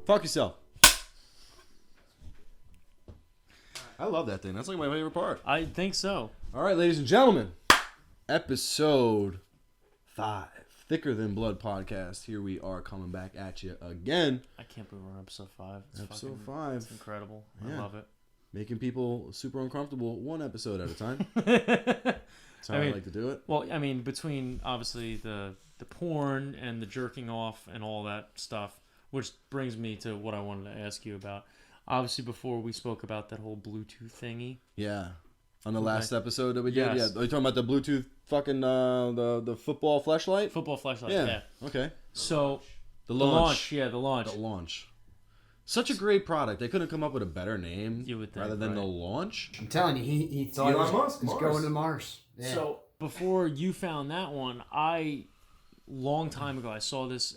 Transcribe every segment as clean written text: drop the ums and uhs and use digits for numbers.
Fuck yourself. I love that thing. That's like my favorite part. I think so. All right, ladies and gentlemen. Episode 5. Thicker Than Blood podcast. Here we are coming back at you again. I can't believe we're on episode 5. Episode 5. It's incredible. Yeah. I love it. Making people super uncomfortable one episode at a time. That's how I like to do it. Well, I mean, between obviously the porn and the jerking off and all that stuff, which brings me to what I wanted to ask you about. Obviously, before we spoke about that whole Bluetooth thingy. Yeah. On the last episode that we did? Yes. Yeah. Are you talking about the Bluetooth fucking, the football fleshlight? Football flashlight, yeah. Okay. So, The launch. The launch. The launch. Such a great product. They couldn't come up with a better name You would think, rather than right? the launch. I'm telling you, he thought Elon he Musk, was Mars. going to Mars. Yeah. So, before you found that one, long time ago, I saw this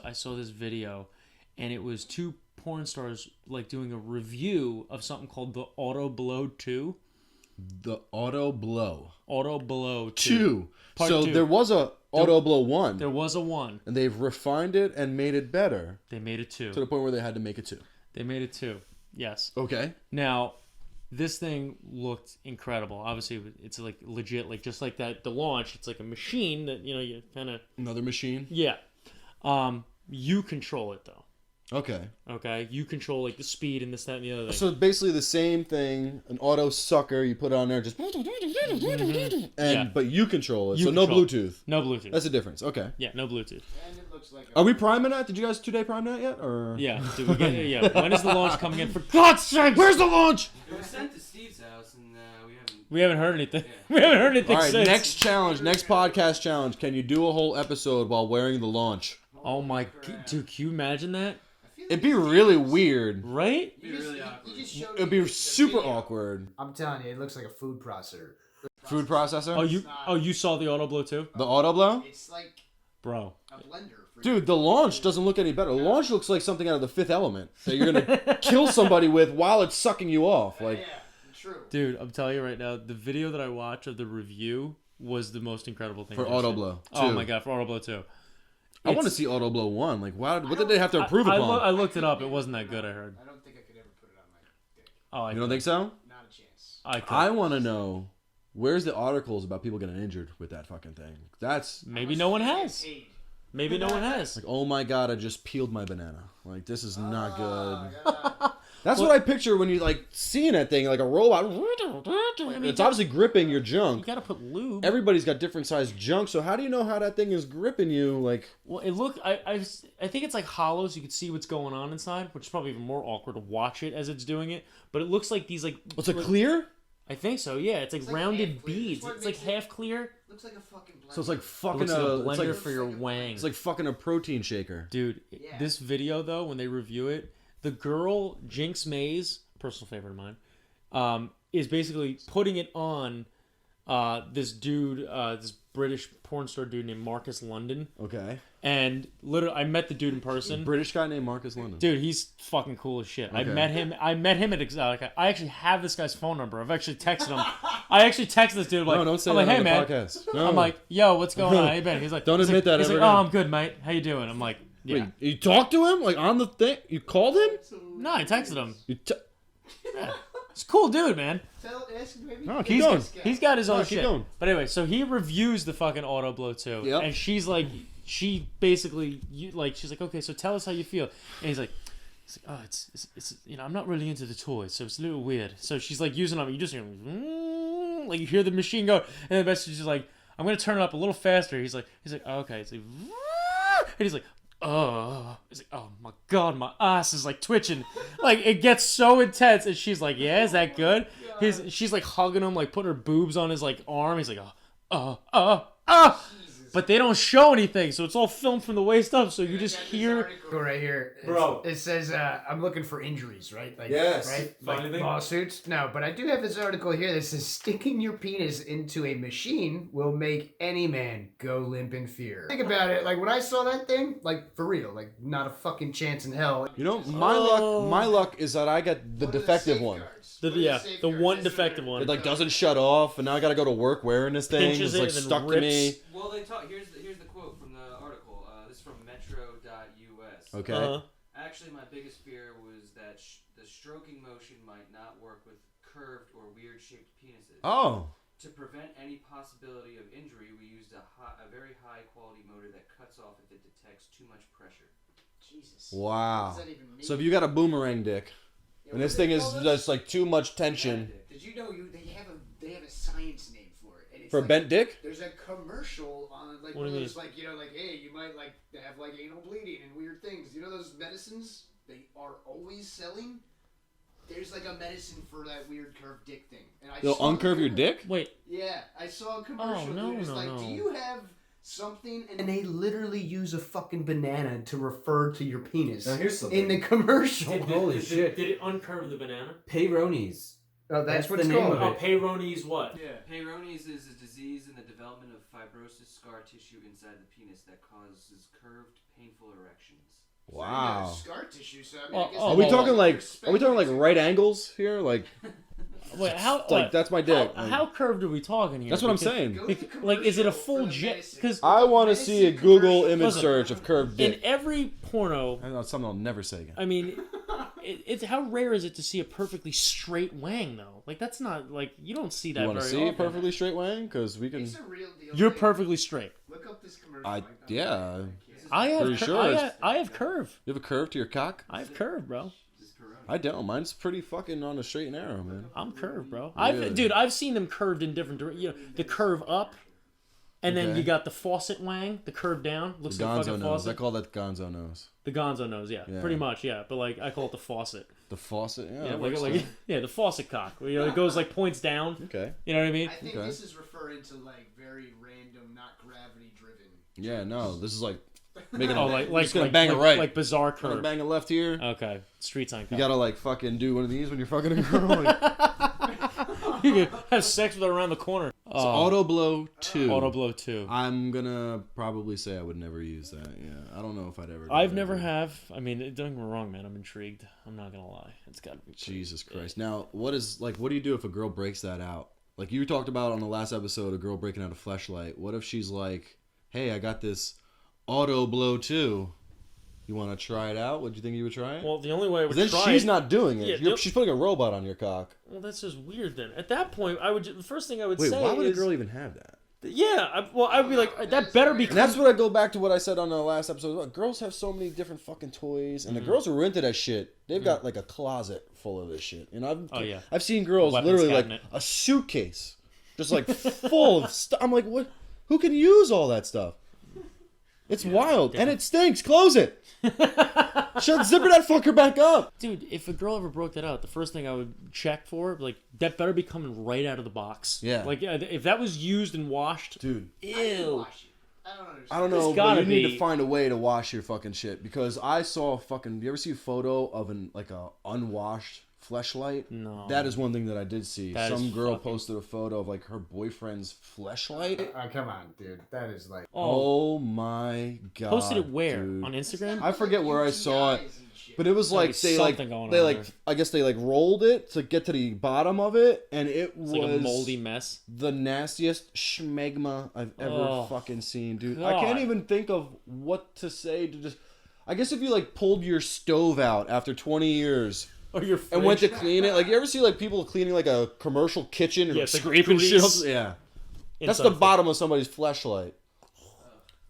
video, and it was two porn stars like doing a review of something called the Auto Blow 2. The Auto Blow. Auto Blow 2. Part So 2. there was a Auto Blow 1. There was a 1. And they've refined it and made it better They made it 2. to the point where they had to make it 2. They made it 2. Yes. Okay. Now, this thing looked incredible. Obviously, it's like legit, like just like that. The launch, it's like a machine that you kind of. Another machine. Yeah. You control it though. Okay. Okay. You control like the speed and this, that, and the other thing. So basically the same thing, an auto sucker, you put it on there, just but you control it. You so control no it. Bluetooth. No Bluetooth. That's the difference. Okay. Yeah, no Bluetooth. And it looks like Are we priming that? Did you guys 2-day prime that yet? Or Yeah. Did we get it? Yeah. When is the launch coming in? For God's sake! Where's the launch? It was sent to Steve's house, and We haven't heard anything. We haven't heard anything All right, since. next challenge, next podcast challenge. Can you do a whole episode while wearing the launch? Oh my, dude! Can you imagine that? It'd be really weird. Right? It'd be really awkward. It'd be super awkward. I'm telling you, it looks like a food processor. Food processor? You saw the Auto Blow too, The auto blow? It's like bro? a blender. For Dude, the launch doesn't look any better. The launch looks like something out of The Fifth Element that you're gonna kill somebody with while it's sucking you off. Like, true. Dude, I'm telling you right now, the video that I watched of the review was the most incredible thing for I've ever auto seen. blow. Oh too. my god, for Auto Blow 2. I want to see auto blow 1. Like, wow, what did they have to improve I upon? looked it up. It wasn't that good, I heard. I don't think I could ever put it on my dick. Oh, You don't think so? Not a chance. I could. I want to know where's the articles about people getting injured with that fucking thing. That's Maybe no one has. Maybe no one has. like, oh my god, I just peeled my banana. Like, this is not good. That's what I picture when you like seeing that thing, like a robot. It's obviously gripping your You junk. gotta put lube. Everybody's got different sized junk, so how do you know how that thing is gripping you? Like, Well, it looked. I think it's like hollow, so you can see what's going on inside, which is probably even more awkward to watch it as it's doing it. But it looks like these like. what's it clear? I think so. Yeah, it's like like rounded half clear. beads. It's what It's like makes it- half clear. Looks like a fucking blender. So it's like It fucking looks like a it's blender like for your wang. it's like fucking a protein shaker. Dude, Yeah. this video though, when they review it, the girl Jinx Mays, personal favorite of mine, is basically putting it on this dude, this British porn star dude named Marcus London, Okay. and literally, I met the dude in person. British guy named Marcus London. Dude, he's fucking cool as shit. I Okay. met him at Exotica. I actually have this guy's phone number. I've actually texted him. I actually texted this dude like, No, don't say I'm that like, hey on the man. podcast. No. I'm like, yo, what's going on? How you been? He's like, Don't he's admit like, that He's ever like, oh, again. I'm good, mate. How you doing? I'm like, yeah. Wait, you talked to him like on the thing? You called him? No, I texted him. You He's a cool dude, man. No, keep going. He's got his own No, keep shit. going. But anyway, so he reviews the fucking Auto Blow 2. Yep. And she's like, she's like, okay, so tell us how you feel. And he's like, oh, it's I'm not really into the toys, so it's a little weird. So she's like using them. You just hear, like you hear the machine go, and the message is like, I'm gonna turn it up a little faster. He's like, oh, okay. It's like, and he's like, oh, he's like, oh my god, my ass is like twitching. Like it gets so intense, and she's like, yeah, is that good? She's like hugging him, like putting her boobs on his like arm. He's like, oh. But they don't show anything, so it's all filmed from the waist up. So you just hear. Go right here, Bro. It says, "I'm looking for injuries," right? Like, Yes. Right. Find Like anything? lawsuits. No, but I do have this article here that says, "Sticking your penis into a machine will make any man go limp in fear." Think about it. Like when I saw that thing, like for real, like not a fucking chance in hell. You know, my luck is that I got the defective one. The one defective one. It like doesn't shut off, and now I gotta go to work wearing this thing. Pinches It's like it and then stuck to me. rips. Well, they talk. Here's the quote from the article. This is from Metro.us. Okay. Uh-huh. Actually, my biggest fear was that the stroking motion might not work with curved or weird shaped penises. Oh. To prevent any possibility of injury, we used a very high quality motor that cuts off if it detects too much pressure. Jesus. Wow. What does that even mean? So if you got a boomerang dick, Yeah, and what this do thing they is call this? just like too much tension. Did you know they have a science name for it? And it's For a like, bent dick? There's a commercial on like What do you those like like hey, you might like have like anal bleeding and weird things. You know those medicines they are always selling. There's like a medicine for that weird curved dick thing, and I They'll saw uncurve your dick? Wait. Yeah, I saw a commercial. no, It was no, like, no. do you have something? And they literally use a fucking banana to refer to your penis Now here's something. in the commercial. Holy shit. Did it uncurve the banana? Peyronie's. Oh, that's what the it's name called. of Oh, it. Peyronie's what? Yeah. Peyronie's is a disease in the development of fibrosis scar tissue inside the penis that causes curved, painful erections. Wow. Scar tissue. So I mean, Oh, I guess oh, Are we oh, talking like perspective. right angles here? Like Wait, how? like that's my dick. How curved are we talking here? That's what I'm Because- saying. Go to the Like, is it a commercial full for the jet? medicine. Because I want to see a Medicine Google commercial. image Listen, search of curved in dick. every porno, That's something I'll never say again. I mean, it's how rare is it to see a perfectly straight wang though? Like that's not like you don't see that You want very to see a often. perfectly straight wang? Because we can. It's a real deal. You're thing. perfectly straight. Look up this commercial. I I'm yeah. can't. I have. Pretty sure it's- I have curve. You have a curve to your cock? I have curve, bro. This is Corona. I don't. Mine's pretty fucking on a straight and narrow, man. I'm curved, bro. Really? Dude, I've seen them curved in different directions. You know, the curve up, and then Okay. you got the faucet wang, the curve down. Looks The like a gonzo fucking nose. I faucet. call that gonzo nose. The gonzo nose, yeah, Yeah. pretty much, yeah. But like, I call it the faucet. The faucet? Yeah. Yeah, that like, works. yeah, the faucet cock. You know, it goes like points down. Okay. You know what I mean? I think Okay. this is referring to like very random, not gravity driven. Yeah, no. This is like making Oh, a, like just gonna bang like, it right. like bizarre Gonna curve. bang it left here. Okay, street sign. You Cock. gotta like fucking do one of these when you're fucking a girl. Like, You can have sex with her around the corner. so auto blow 2. Auto blow 2. I'm gonna probably say I would never use that. Yeah, I don't know if I'd ever. do I've that, never dude. have. I mean, don't get me wrong, man. I'm intrigued. I'm not gonna lie. It's gotta be. pretty- Jesus Christ! Now, what do you do if a girl breaks that out? Like you talked about on the last episode, a girl breaking out a fleshlight. What if she's like, "Hey, I got this auto blow 2. You want to try it out? Would you think you would try it?" Well, the only way I would then try she's it- not doing it. Yeah, You're- the- she's putting a robot on your cock. Well, that's just weird. Then at that point, I would. The first thing I would Wait, say why would is, a girl even have that? yeah. I would be like, that better be. And that's what I go back to what I said on the last episode. Girls have so many different fucking toys, and the girls who are into that shit, they've got like a closet full of this shit. And Oh, yeah. I've seen girls Weapons literally cabinet. like a suitcase, just like full of stuff. I'm like, what? Who can use all that stuff? It's wild, and it stinks. Close it. Zipper that fucker back up. Dude, if a girl ever broke that out, the first thing I would check for, like, that better be coming right out of the box. Yeah. Like, if that was used and washed, Dude, ew. I don't understand. I don't know, It's but gotta you need be- to find a way to wash your fucking shit because I saw fucking. You ever see a photo of a unwashed fleshlight? No. That is one thing that I did see. That is Some girl fucking- posted a photo of like her boyfriend's fleshlight. Come on, dude. That is like. Oh my god! Posted it where? dude. On Instagram? I forget where I saw it, UTIs and shit. but it was like There's they like something going they on like there. I guess they like rolled it to get to the bottom of it, and it It's was like a moldy mess. the nastiest schmegma I've ever Oh, fucking seen, dude. I can't God. even think of what to say to just. I guess if you like pulled your stove out after 20 years Or your and went to fridge. clean it, like you ever see like people cleaning like a commercial kitchen and Yeah, it's like scraping shit up? grease. Yeah, that's Inside the thing. bottom of somebody's fleshlight.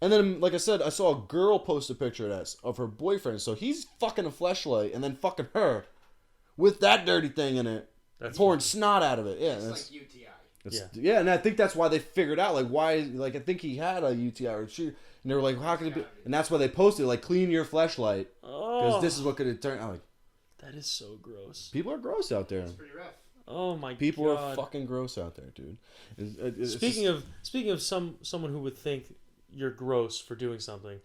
And then, like I said, I saw a girl post a picture of that of her boyfriend. So he's fucking a fleshlight and then fucking her with that dirty thing in it, That's pouring snot out of it. Yeah, It's that's, like UTI. yeah, and I think that's why they figured out like why like I think he had a UTI or she, and they were like, how could it be? And that's why they posted like clean your fleshlight because Oh, this is what could have turned out. Like that is so gross. people are gross out there. It's pretty rough. Oh my People god. are fucking gross out there, dude. It's Speaking just- of someone who would think you're gross for doing something,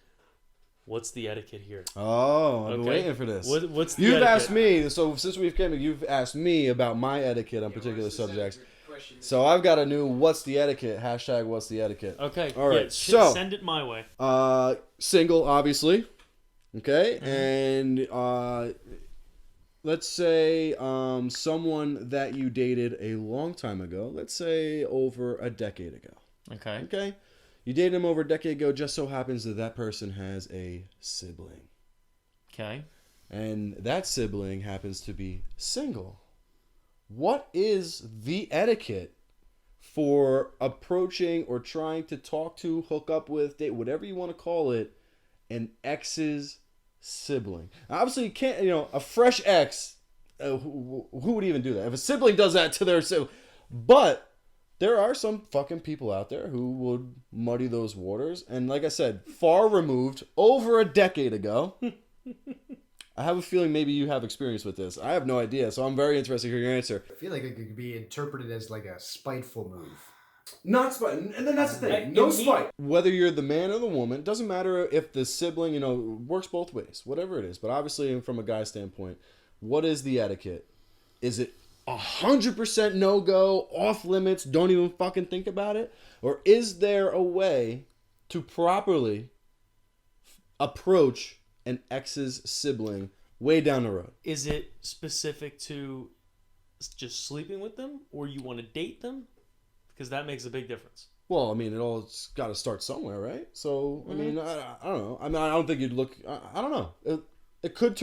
what's the etiquette here? oh, I've been Okay. waiting for this. What's the You've etiquette? asked me, so since we've came, you've asked me about my etiquette on particular subjects. So I've got a new "What's the etiquette?" hashtag "What's the etiquette?" Okay. All right, yeah, so- send it my way. Single, obviously. Okay, Mm-hmm. and let's say someone that you dated a long time ago. Let's say over a decade ago. Okay. Okay, you dated him over a decade ago. Just so happens that that person has a sibling. Okay. and that sibling happens to be single. What is the etiquette for approaching or trying to talk to, hook up with, date, whatever you want to call it, an ex's sibling? Obviously, you can't, a fresh ex, who would even do that? If a sibling does that to their sibling. But there are some fucking people out there who would muddy those waters. And like I said, far removed, over a decade ago. I have a feeling maybe you have experience with this. I have no idea, so I'm very interested to hear your answer. I feel like it could be interpreted as like a spiteful move. Not spite. And then that's the thing. No spite. Whether you're the man or the woman, it doesn't matter if the sibling, works both ways. Whatever it is. But obviously, from a guy's standpoint, what is the etiquette? Is it 100% no-go, off limits, don't even fucking think about it? Or is there a way to properly approach an ex's sibling way down the road? Is it specific to just sleeping with them, or you want to date them? Because that makes a big difference. Well, I mean, it all's got to start somewhere, right? So, I mean, I don't know. I mean, I don't think you'd look. I don't know. It could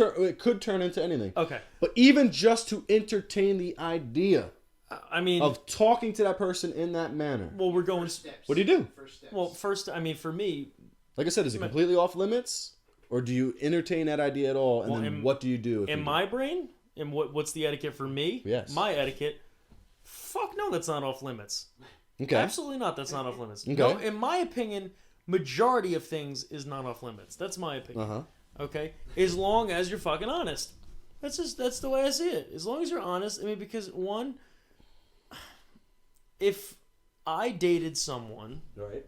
turn into anything. Okay. But even just to entertain the idea, of talking to that person in that manner. Well, we're going. What do you do? First steps. Well, first, for me, like I said, is it completely off limits, or do you entertain that idea at all? And then what do you do? In my brain, and what's the etiquette for me? Yes. My etiquette. Fuck no, that's not off limits. Okay. Absolutely not. That's not off limits. Okay. No, in my opinion, majority of things is not off limits. That's my opinion. Uh-huh. Okay? As long as you're fucking honest. That's the way I see it. As long as you're honest. I mean, because one, if I dated someone, Right.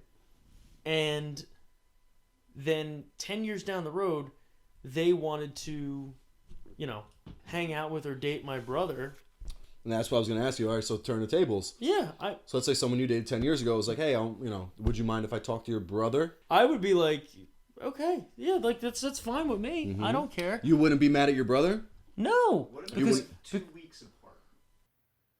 and then 10 years down the road, they wanted to, hang out with or date my brother. And that's what I was going to ask you. All right, so turn the tables. Yeah, So let's say someone you dated 10 years ago was like, hey, would you mind if I talk to your brother? I would be like, okay, yeah, like that's fine with me. Mm-hmm. I don't care. You wouldn't be mad at your brother? No, What about because 2 weeks apart?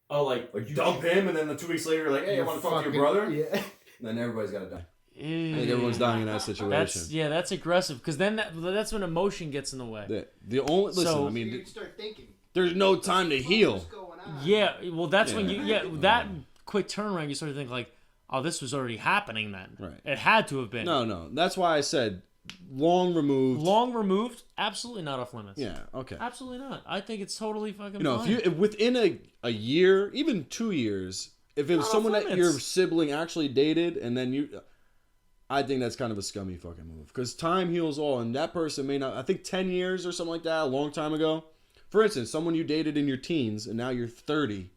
oh, like you dump him, and then the 2 weeks later, you're like, hey, I want to talk to your brother? Yeah. Then everybody's got to die. I I think everyone's dying in that situation. That's aggressive, because then that's when emotion gets in the way. The only listen, So- I mean, You'd start thinking. there's no time to heal. What's going on? Yeah, well, that's when Yeah. that quick turnaround, you sort of think like, oh, this was already happening then. Right. It had to have been. No. That's why I said long removed. Long removed, absolutely not off limits. Yeah. Okay. Absolutely not. I think it's totally fucking If fine. if within a year, even 2 years, if it was Not someone off that your limits. sibling actually dated, and then I think that's kind of a scummy fucking move, because time heals all, and that person may not. I think 10 years or something like that, a long time ago. For instance, someone you dated in your teens, and now you're 30.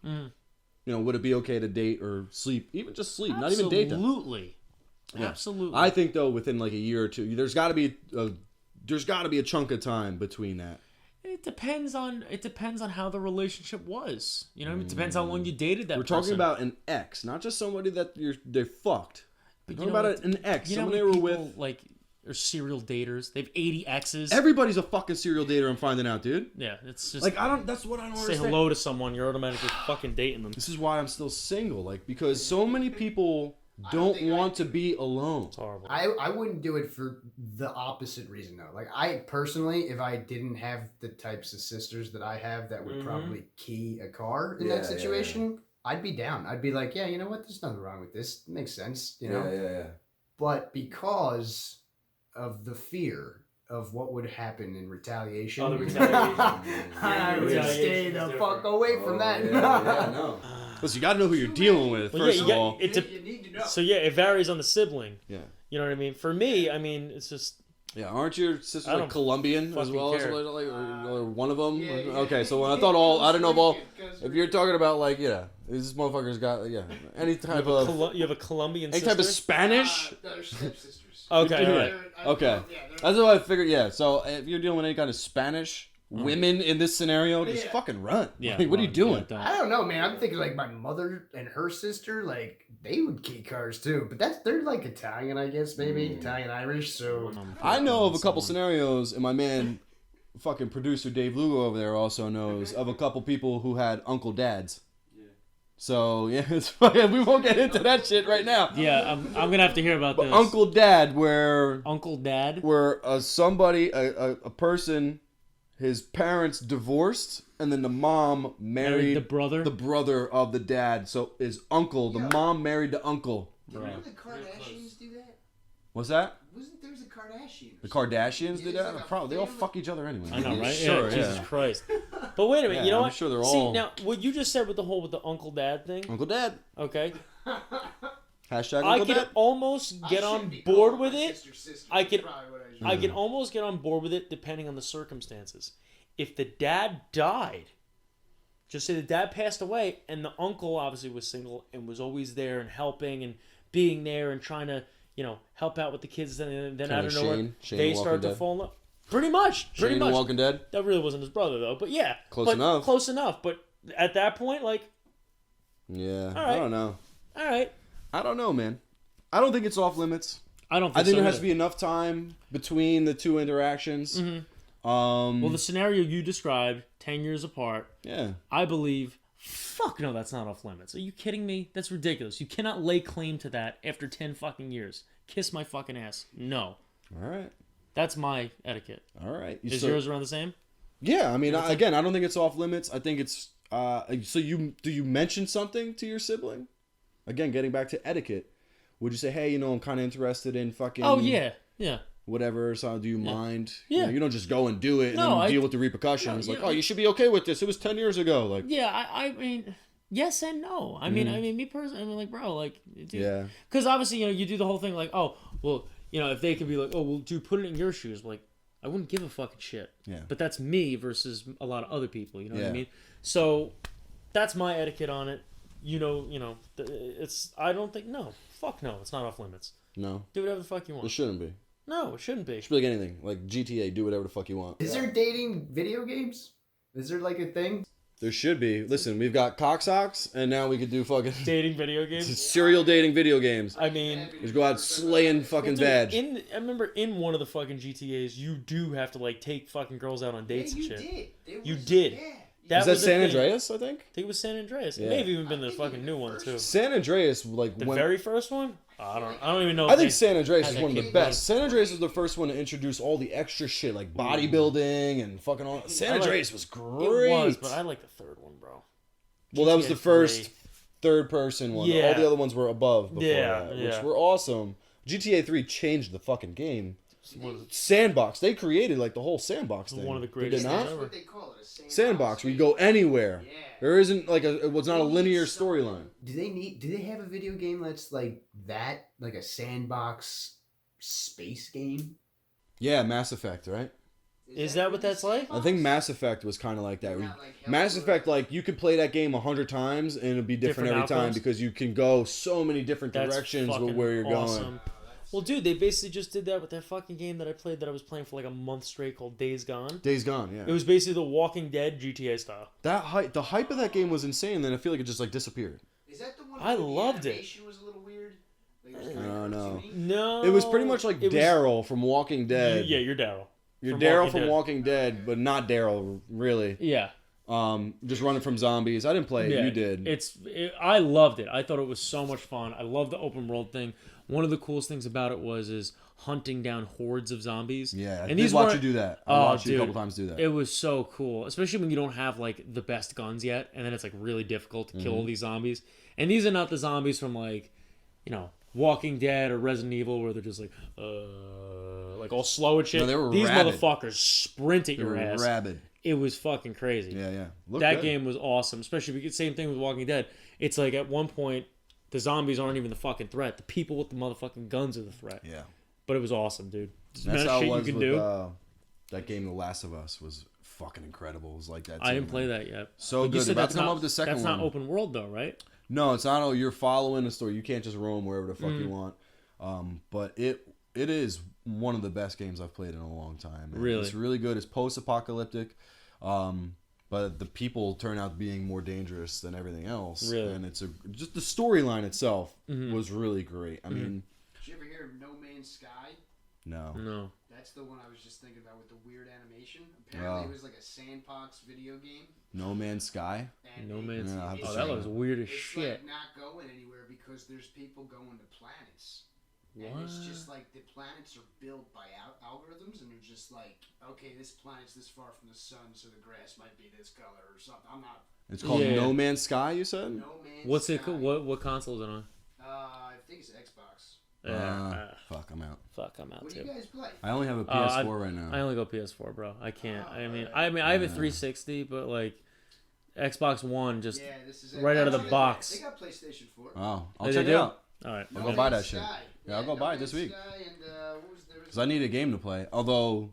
Would it be okay to date or sleep, even just sleep, not even date them? Absolutely. Yeah. Absolutely. I think though, within like a year or two, there's got to be a chunk of time between that. It depends on how the relationship was. It depends how long you dated that We're person. talking about an ex, not just somebody that they fucked. But We're talking about an ex, You know someone how they many were people, with. like, are serial daters. They have 80 exes. Everybody's a fucking serial dater. I'm finding out, dude. Yeah, it's just Like that's what I don't say understand. hello to someone, you're automatically fucking dating them. This is why I'm still single, because so many people don't think want to be alone. It's horrible. I wouldn't do it for the opposite reason though. Like I personally, if I didn't have the types of sisters that I have that would probably key a car in Yeah, that situation, I'd be down. I'd be like, yeah, you know what? There's nothing wrong with this. It makes sense, Yeah. But because of the fear of what would happen in retaliation, Oh, the retaliation. I would Retaliation stay is the different. fuck away from that. no. Listen, you got to know who you're dealing with, Well, first yeah, of all. You need to know. So yeah, it varies on the sibling. Yeah. You know what I mean? For me, it's just Yeah, aren't your sisters I like don't Colombian as fucking well as care. or one of them? Yeah. Okay, so when I thought I don't know if all. If you're talking about this motherfucker's got any type of you have a Colombian any sister. type of Spanish. They're stepsisters. Okay, all right. Okay, that's what I figured. Yeah, so if you're dealing with any kind of Spanish women in this scenario, just fucking run. Yeah. Like, what are you doing? I don't know, man. I'm thinking like my mother and her sister, like they would key cars too. But they're like Italian, I guess, maybe Italian Irish. So I know of a couple scenarios, and my man, fucking producer Dave Lugo over there also knows of a couple people who had uncle dads. So yeah, it's fucking, we won't get into that shit right now. Yeah, I'm gonna have to hear about this. Uncle dad, where Uncle Dad. somebody, a person his parents divorced, and then the mom married the brother? the brother of the dad. So his uncle, the mom married the uncle. Didn't the Kardashians do that? What's that? Wasn't there's a Kardashian? The Kardashians did Yeah, that? it's like a Probably. They all family- fuck each other anyway. I know, right? Sure, yeah, Jesus Christ. But wait a minute, Yeah, you know I'm what? sure they're See, all- now, what you just said with the uncle dad thing, Uncle Dad. okay? Hashtag I Uncle could Dad. almost get I on shouldn't be board calling with my it. sister, I could- probably what I should. I can almost get on board with it depending on the circumstances. If the dad died, just say the dad passed away and the uncle obviously was single and was always there and helping and being there and trying to, help out with the kids, and then out of nowhere Shane they Walking start to Dead. fall in love. Pretty much. Shane the Walking Dead. That really wasn't his brother though, but yeah. Close enough. Close enough. But at that point, like, Yeah. All right. I don't know. all right. I don't know, man. I don't think it's off limits. I don't think I think so there has either. to be enough time between the two interactions. Well, the scenario you described, 10 years apart, Yeah. I believe, fuck no, that's not off limits. Are you kidding me? That's ridiculous. You cannot lay claim to that after 10 fucking years. Kiss my fucking ass. No. All right. That's my etiquette. All right. Is yours around the same? Yeah. I mean, again, I don't think it's off limits. I think it's. So do you mention something to your sibling? Again, getting back to etiquette. Would you say, hey, I'm kind of interested in fucking. Oh, yeah. Yeah. Whatever. So do you mind? Yeah. You don't just go and do it and No, then deal with the repercussions. No, like, yeah. oh, you should be okay with this. It was 10 years ago. Like. Yeah, I mean, yes and no. I mean, me personally, I mean, like, bro, like, dude. Yeah. Because obviously, you do the whole thing like, oh, well, if they could be like, oh, well, dude, put it in your shoes. Like, I wouldn't give a fucking shit. Yeah. But that's me versus a lot of other people. You know what I Yeah. mean? So that's my etiquette on it. It's. I don't think fuck no. It's not off limits. No. Do whatever the fuck you It want. shouldn't be. No, it shouldn't be. It should be like anything. Like GTA, do whatever the fuck you want. Is there dating video games? Is there like a thing? There should be. Listen, we've got cock socks, and now we could do fucking Dating video games. serial dating video games. I mean, Just go out slaying fucking dude, veg. I remember in one of the fucking GTAs, you do have to like take fucking girls out on dates and shit. You did. Yeah. That Is that was the San thing. Andreas, I think? I think it was San Andreas. Yeah. It may have even been the fucking new one too. San Andreas, like, The when... very first one? I don't even know. I think San Andreas had is that one of the capability. best. San Andreas was the first one to introduce all the extra shit, like bodybuilding and fucking all... San I like- Andreas was great. It was, but I like the third one, bro. Well, that was the GTA first 3. third-person one. Yeah. All the other ones were above before Yeah, that, yeah. which were awesome. GTA 3 changed the fucking game. Sandbox. They created, like, the whole sandbox thing. One of the Did greatest they things not? That's ever. what they call it. A Sandbox, where you go anywhere. Yeah. There isn't, like, it was not a linear storyline. Do they have a video game that's like that? Like a sandbox space game? Yeah, Mass Effect, right? Is that what that's like? I think Mass Effect was kind of like that. Not like Mass Hellblade. Effect, like, you could play that game 100 times and it'd be different every time outcomes? because you can go so many different That's directions with fucking where you're awesome. going. Well, dude, they basically just did that with that fucking game that I played that I was playing for like a month straight called Days Gone. Days Gone, yeah. It was basically the Walking Dead GTA style. The hype of that game was insane. Then I feel like it just like disappeared. Is that the one? I where loved the it. animation was a little weird. Like, it was I kinda don't know. cartoony? No, It was pretty much like it was- Daryl from Walking Dead. Yeah, you're Daryl. You're from Daryl Walking from Dead. Walking Dead, but not Daryl really. Yeah. Just running from zombies. I didn't play it. Yeah, You did. I loved it. I thought it was so much fun. I love the open world thing. One of the coolest things about it is hunting down hordes of zombies. Yeah, I and did watch weren't- you do that. I Oh, watched you a dude, couple times do that. It was so cool, especially when you don't have like the best guns yet, and then it's like really difficult to kill Mm-hmm. all these zombies. And these are not the zombies from like, Walking Dead or Resident Evil where they're just like all slow and shit. No, they were these rabid. motherfuckers sprint at They your were ass. rabid. It was fucking crazy. Yeah, yeah. Looked That good. game was awesome, especially because same thing with Walking Dead. It's like at one point the zombies aren't even the fucking threat. The people with the motherfucking guns are the threat. Yeah. But it was awesome, dude. The That's amount of how it shit was you can with do. that game, The Last of Us, was fucking incredible. It was like that. I too, didn't play man. that yet. So But good. you They're said about that's to come not, up with the second that's one. not open world though, right? No, it's not. Oh, you're following the story. You can't just roam wherever the fuck you want. But it is one of the best games I've played in a long time. Man. Really? It's really good. It's post-apocalyptic. But the people turn out being more dangerous than everything else. Really? And it's just the storyline itself was really great. I mean, Did you ever hear of No Man's Sky? no. No. That's the one I was just thinking about with the weird animation. Apparently, Oh. it was like a sandbox video game. No Man's Sky? And No Man's Yeah, I'll have to Oh, see that that. looks weird as It's shit. like not going anywhere because there's people going to planets. And it's just like the planets are built by algorithms, and they're just like, okay, this planet's this far from the sun, so the grass might be this color or something. I'm not. It's called No Man's Sky, you said? No Man's What's Sky. it? What console is it on? I think it's Xbox. Fuck, I'm out. Fuck, I'm out What too. do you guys play? I only have a PS4 right now. I only go PS4, bro. I can't. I mean, I have a 360, but like Xbox One, just this is right out of the box. They got PlayStation 4. Oh, I'll They check it do? out. All right. I'll go buy that shit. Yeah, I'll go buy it this week. Because I need a game to play. Although,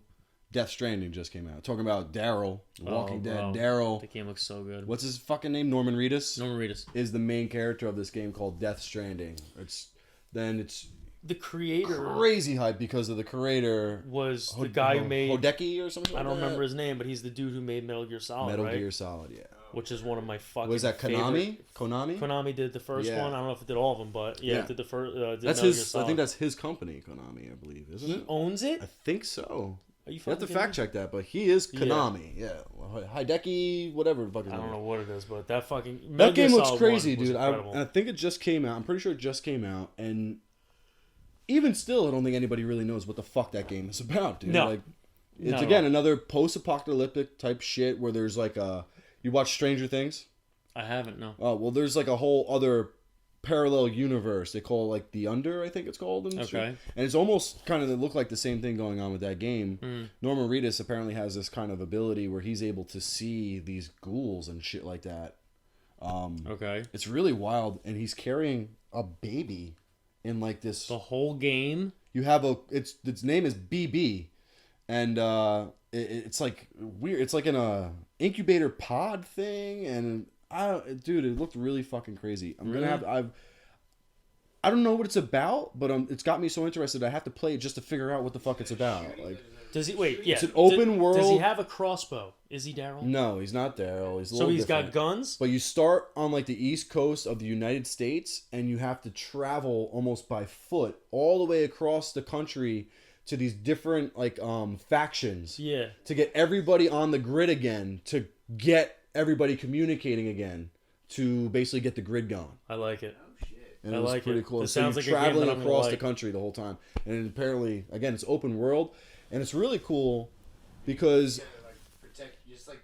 Death Stranding just came out. Talking about Daryl, The Walking Dead. Daryl. The game looks so good. What's his fucking name? Norman Reedus? Norman Reedus is the main character of this game called Death Stranding. It's the creator. Crazy hype because of the creator was the guy who made Hideki or something. I don't remember his name, but he's the dude who made Metal Gear Solid. Metal right? Gear Solid, yeah. Which is one of my fucking. Was that Konami? Konami? Konami did the first one. I don't know if it did all of them, but yeah, it did the first. That's his. I think that's his company, Konami. I believe, isn't it? He owns it. I think so. Are you have to fact check that, but he is Konami. Yeah, Hideki, whatever the fuck. I don't know what it is, but that fucking that game looks crazy, dude. I think it just came out. I'm pretty sure it just came out, and even still, I don't think anybody really knows what the fuck that game is about, dude. No. Like, it's again another post-apocalyptic type shit where there's like a. You watch Stranger Things? I haven't, no. Oh, well, there's like a whole other parallel universe. They call it like The Under, I think it's called. And okay. And it's almost kind of, they look like the same thing going on with that game. Norman Reedus apparently has this kind of ability where he's able to see these ghouls and shit like that. Okay. It's really wild, and he's carrying a baby in like this. The whole game? You have its name is BB, and it's like weird. It's like in a incubator pod thing, and dude, it looked really fucking crazy. I'm gonna have I don't know what it's about, but it's got me so interested. I have to play it just to figure out what the fuck it's about. Like, does he wait? Yeah, it's an open world. Does he have a crossbow? Is he Daryl? No, he's not Daryl. He's got guns. But you start on like the east coast of the United States, and you have to travel almost by foot all the way across the country to these different like factions. Yeah. To get everybody on the grid again, to get everybody communicating again, to basically get the grid going. I like it. And it was pretty cool. It so sounds you're like a game traveling that I'm across gonna the country the whole time. And apparently, again, it's open world. And it's really cool because... Just like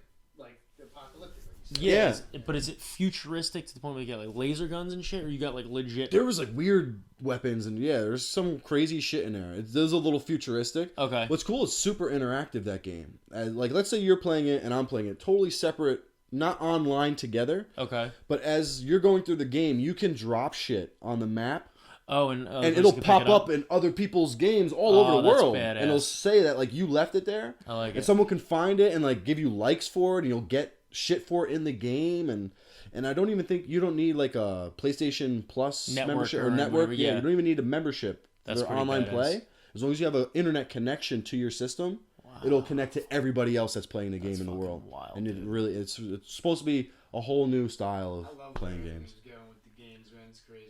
the apocalyptic. Yeah. But is it futuristic to the point where you got like laser guns and shit? Or you got like legit... There was like weird weapons and there's some crazy shit in there. It is a little futuristic. Okay. What's cool is super interactive, that game. Like, let's say you're playing it and I'm playing it. Totally separate... Not online together. Okay. But as you're going through the game, you can drop shit on the map. Oh, and it'll pop up in other people's games all over the world. Badass. And it'll say that like you left it there. I like it. And someone can find it and like give you likes for it, and you'll get shit for it in the game. And I don't even think you don't need like a PlayStation Plus membership or network. Yeah, you don't even need a membership for online play. As long as you have an internet connection to your system. It'll connect to everybody else that's playing the game in the world. Wild, and it's supposed to be a whole new style of playing games.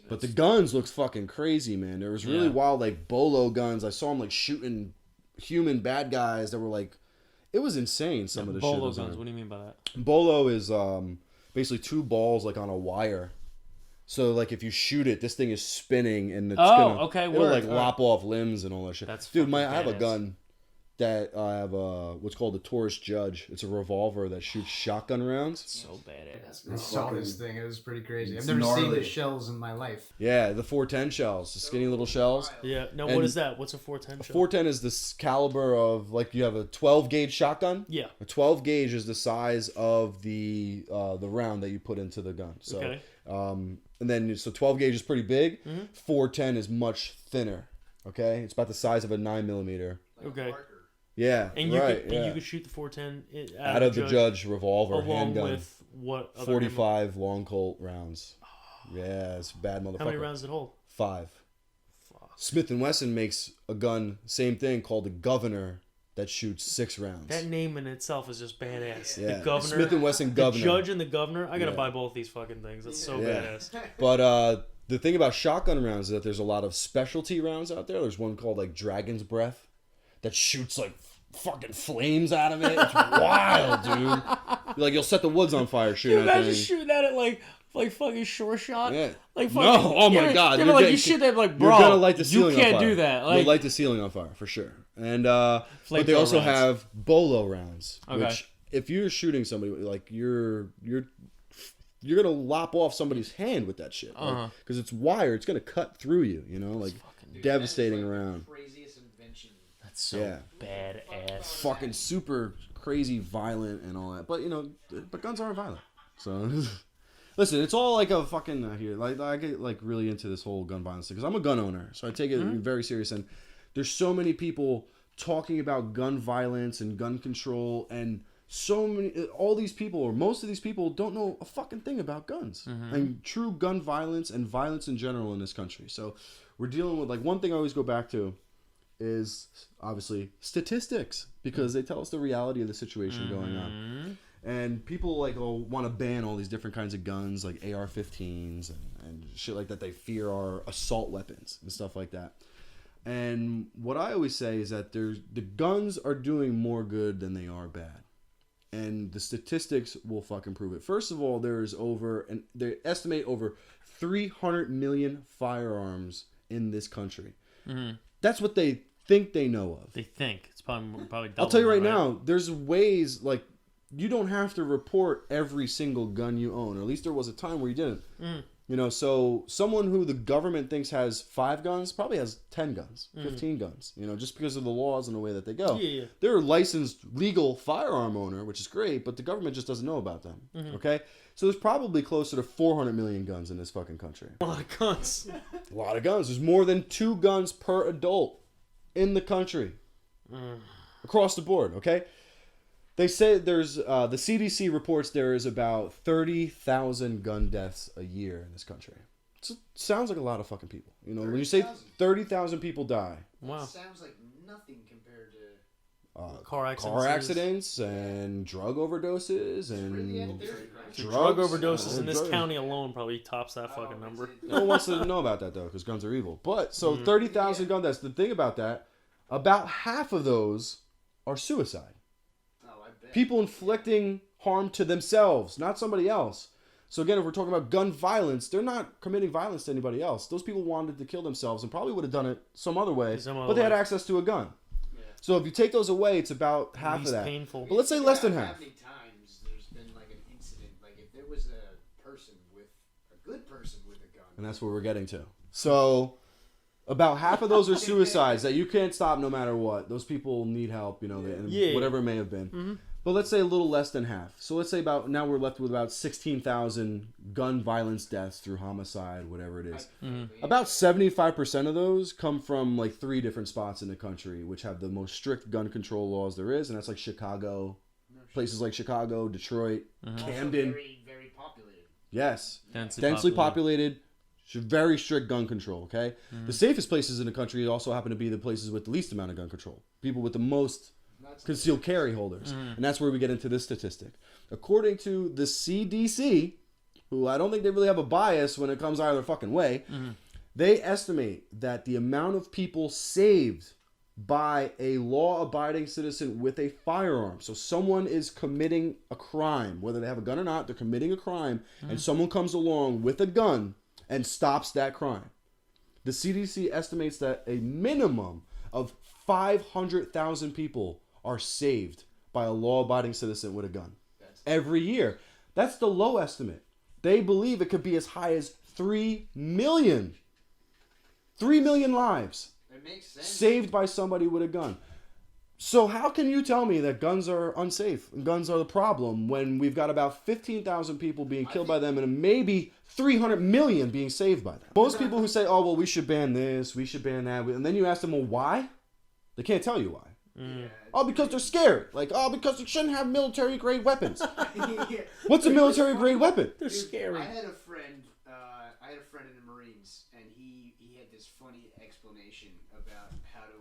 But the guns looked fucking crazy, man. There was really wild like bolo guns. I saw them like shooting human bad guys that were like, it was insane. Some of the bolo shit. Guns. What do you mean by that? Bolo is basically two balls like on a wire. So like if you shoot it, this thing is spinning and it's it'll like lop off limbs and all that shit. I have a gun. That I have what's called a Taurus Judge. It's a revolver that shoots shotgun rounds. It's so badass. I saw this thing. It was pretty crazy. I've never seen the shells in my life. Yeah, the 410 shells, the skinny little shells. Yeah. No, what is that? What's a 410 shell? 410 is this caliber of like you have a 12 gauge shotgun. Yeah. A 12 gauge is the size of the round that you put into the gun. So, okay. And then 12 gauge is pretty big. 410 is much thinner. Okay, it's about the size of a 9mm. Okay. Yeah, and you could shoot the 410 out of the Judge revolver along handgun with what? 45 long Colt rounds. Yeah, it's a bad motherfucker. How many rounds did it hold? 5. Fuck. Smith & Wesson makes a gun, same thing, called the Governor that shoots 6 rounds. That name in itself is just badass. Yeah. The Governor, Smith & Wesson Governor. The Judge and the Governor. I gotta buy both these fucking things. That's so badass. But the thing about shotgun rounds is that there's a lot of specialty rounds out there. There's one called like Dragon's Breath that shoots like fucking flames out of it. It's wild, dude. Like you'll set the woods on fire shooting. Imagine shooting at it like like fucking short shot. Yeah. Like No, fucking, oh my God, They're you're like getting- you shit there, like You're bro, gonna light the ceiling you can't on fire. do that. You'll Like light the ceiling on fire for sure. And but they Flamethrower also rounds. have bolo rounds, Okay. which if you're shooting somebody, like you're gonna lop off somebody's hand with that shit, because it's wire. It's gonna cut through you. You know, like Dude, devastating that is, like, around. the craziest invention. that's so Yeah. badass. Fucking super crazy, violent, and all that. But you know, but guns aren't violent. So listen, it's all like a fucking here. Like I get like really into this whole gun violence thing because I'm a gun owner, so I take it very serious. And there's so many people talking about gun violence and gun control, and so many, all these people, or most of these people, don't know a fucking thing about guns and true gun violence and violence in general in this country. So we're dealing with, like, one thing I always go back to is obviously statistics, because they tell us the reality of the situation going on. And people like want to ban all these different kinds of guns, like AR-15s and shit like that. They fear are assault weapons and stuff like that. And what I always say is that the guns are doing more good than they are bad. And the statistics will fucking prove it. First of all, they estimate over 300 million firearms in this country. That's what they think they know of. They think it's probably double. I'll tell you right that, now, there's ways, like, you don't have to report every single gun you own, or at least there was a time where you didn't. You know, so someone who the government thinks has 5 guns probably has 10 guns, 15 guns, you know, just because of the laws and the way that they go. Yeah. They're a licensed legal firearm owner, which is great, but the government just doesn't know about them. Okay? So there's probably closer to 400 million guns in this fucking country. A lot of guns. A lot of guns. There's more than 2 guns per adult in the country. Across the board, okay? They say there's, the CDC reports there is about 30,000 gun deaths a year in this country. It sounds like a lot of fucking people. You know, when you say 30,000 people die. Wow. Sounds like nothing compared to Car accidents and drug overdoses and Drug drugs. overdoses in this Drug- county alone probably tops that fucking number. No one wants to know about that, though, because guns are evil. But, so 30,000 gun deaths. The thing about that, about half of those are suicide. People inflicting harm to themselves, not somebody else. So again, if we're talking about gun violence, they're not committing violence to anybody else. Those people wanted to kill themselves and probably would have done it some other way, but they had access to a gun. So if you take those away, it's about half of that. Painful. But let's say less than half. How many times there's been like an incident, like if there was a person with a good person with a gun, And that's what we're getting to. So about half of those are suicides that you can't stop no matter what. Those people need help, you know, whatever it may have been. But let's say a little less than half. So let's say now we're left with about 16,000 gun violence deaths through homicide, whatever it is. About 75% of those come from like 3 different spots in the country, which have the most strict gun control laws there is. And that's like Chicago, places like Chicago, Detroit, Camden. very, very populated. Yes. Densely populated. Very strict gun control, okay? The safest places in the country also happen to be the places with the least amount of gun control. People with the most concealed carry holders. And that's where we get into this statistic. According to the CDC, who I don't think they really have a bias when it comes either fucking way, they estimate that the amount of people saved by a law-abiding citizen with a firearm. So someone is committing a crime, whether they have a gun or not, they're committing a crime, and someone comes along with a gun and stops that crime. The CDC estimates that a minimum of 500,000 people are saved by a law-abiding citizen with a gun every year. That's the low estimate. They believe it could be as high as 3 million. 3 million lives It makes sense. saved by somebody with a gun. So how can you tell me that guns are unsafe and guns are the problem when we've got about 15,000 people being killed by them and maybe 300 million being saved by them? Most people who say, oh, well, we should ban this, we should ban that, and then you ask them, well, why? They can't tell you why. Oh, because they're scared. Like, oh, because you shouldn't have military-grade weapons. What's a military-grade weapon? They're scary. I had a friend in the Marines, and he had this funny explanation about how to.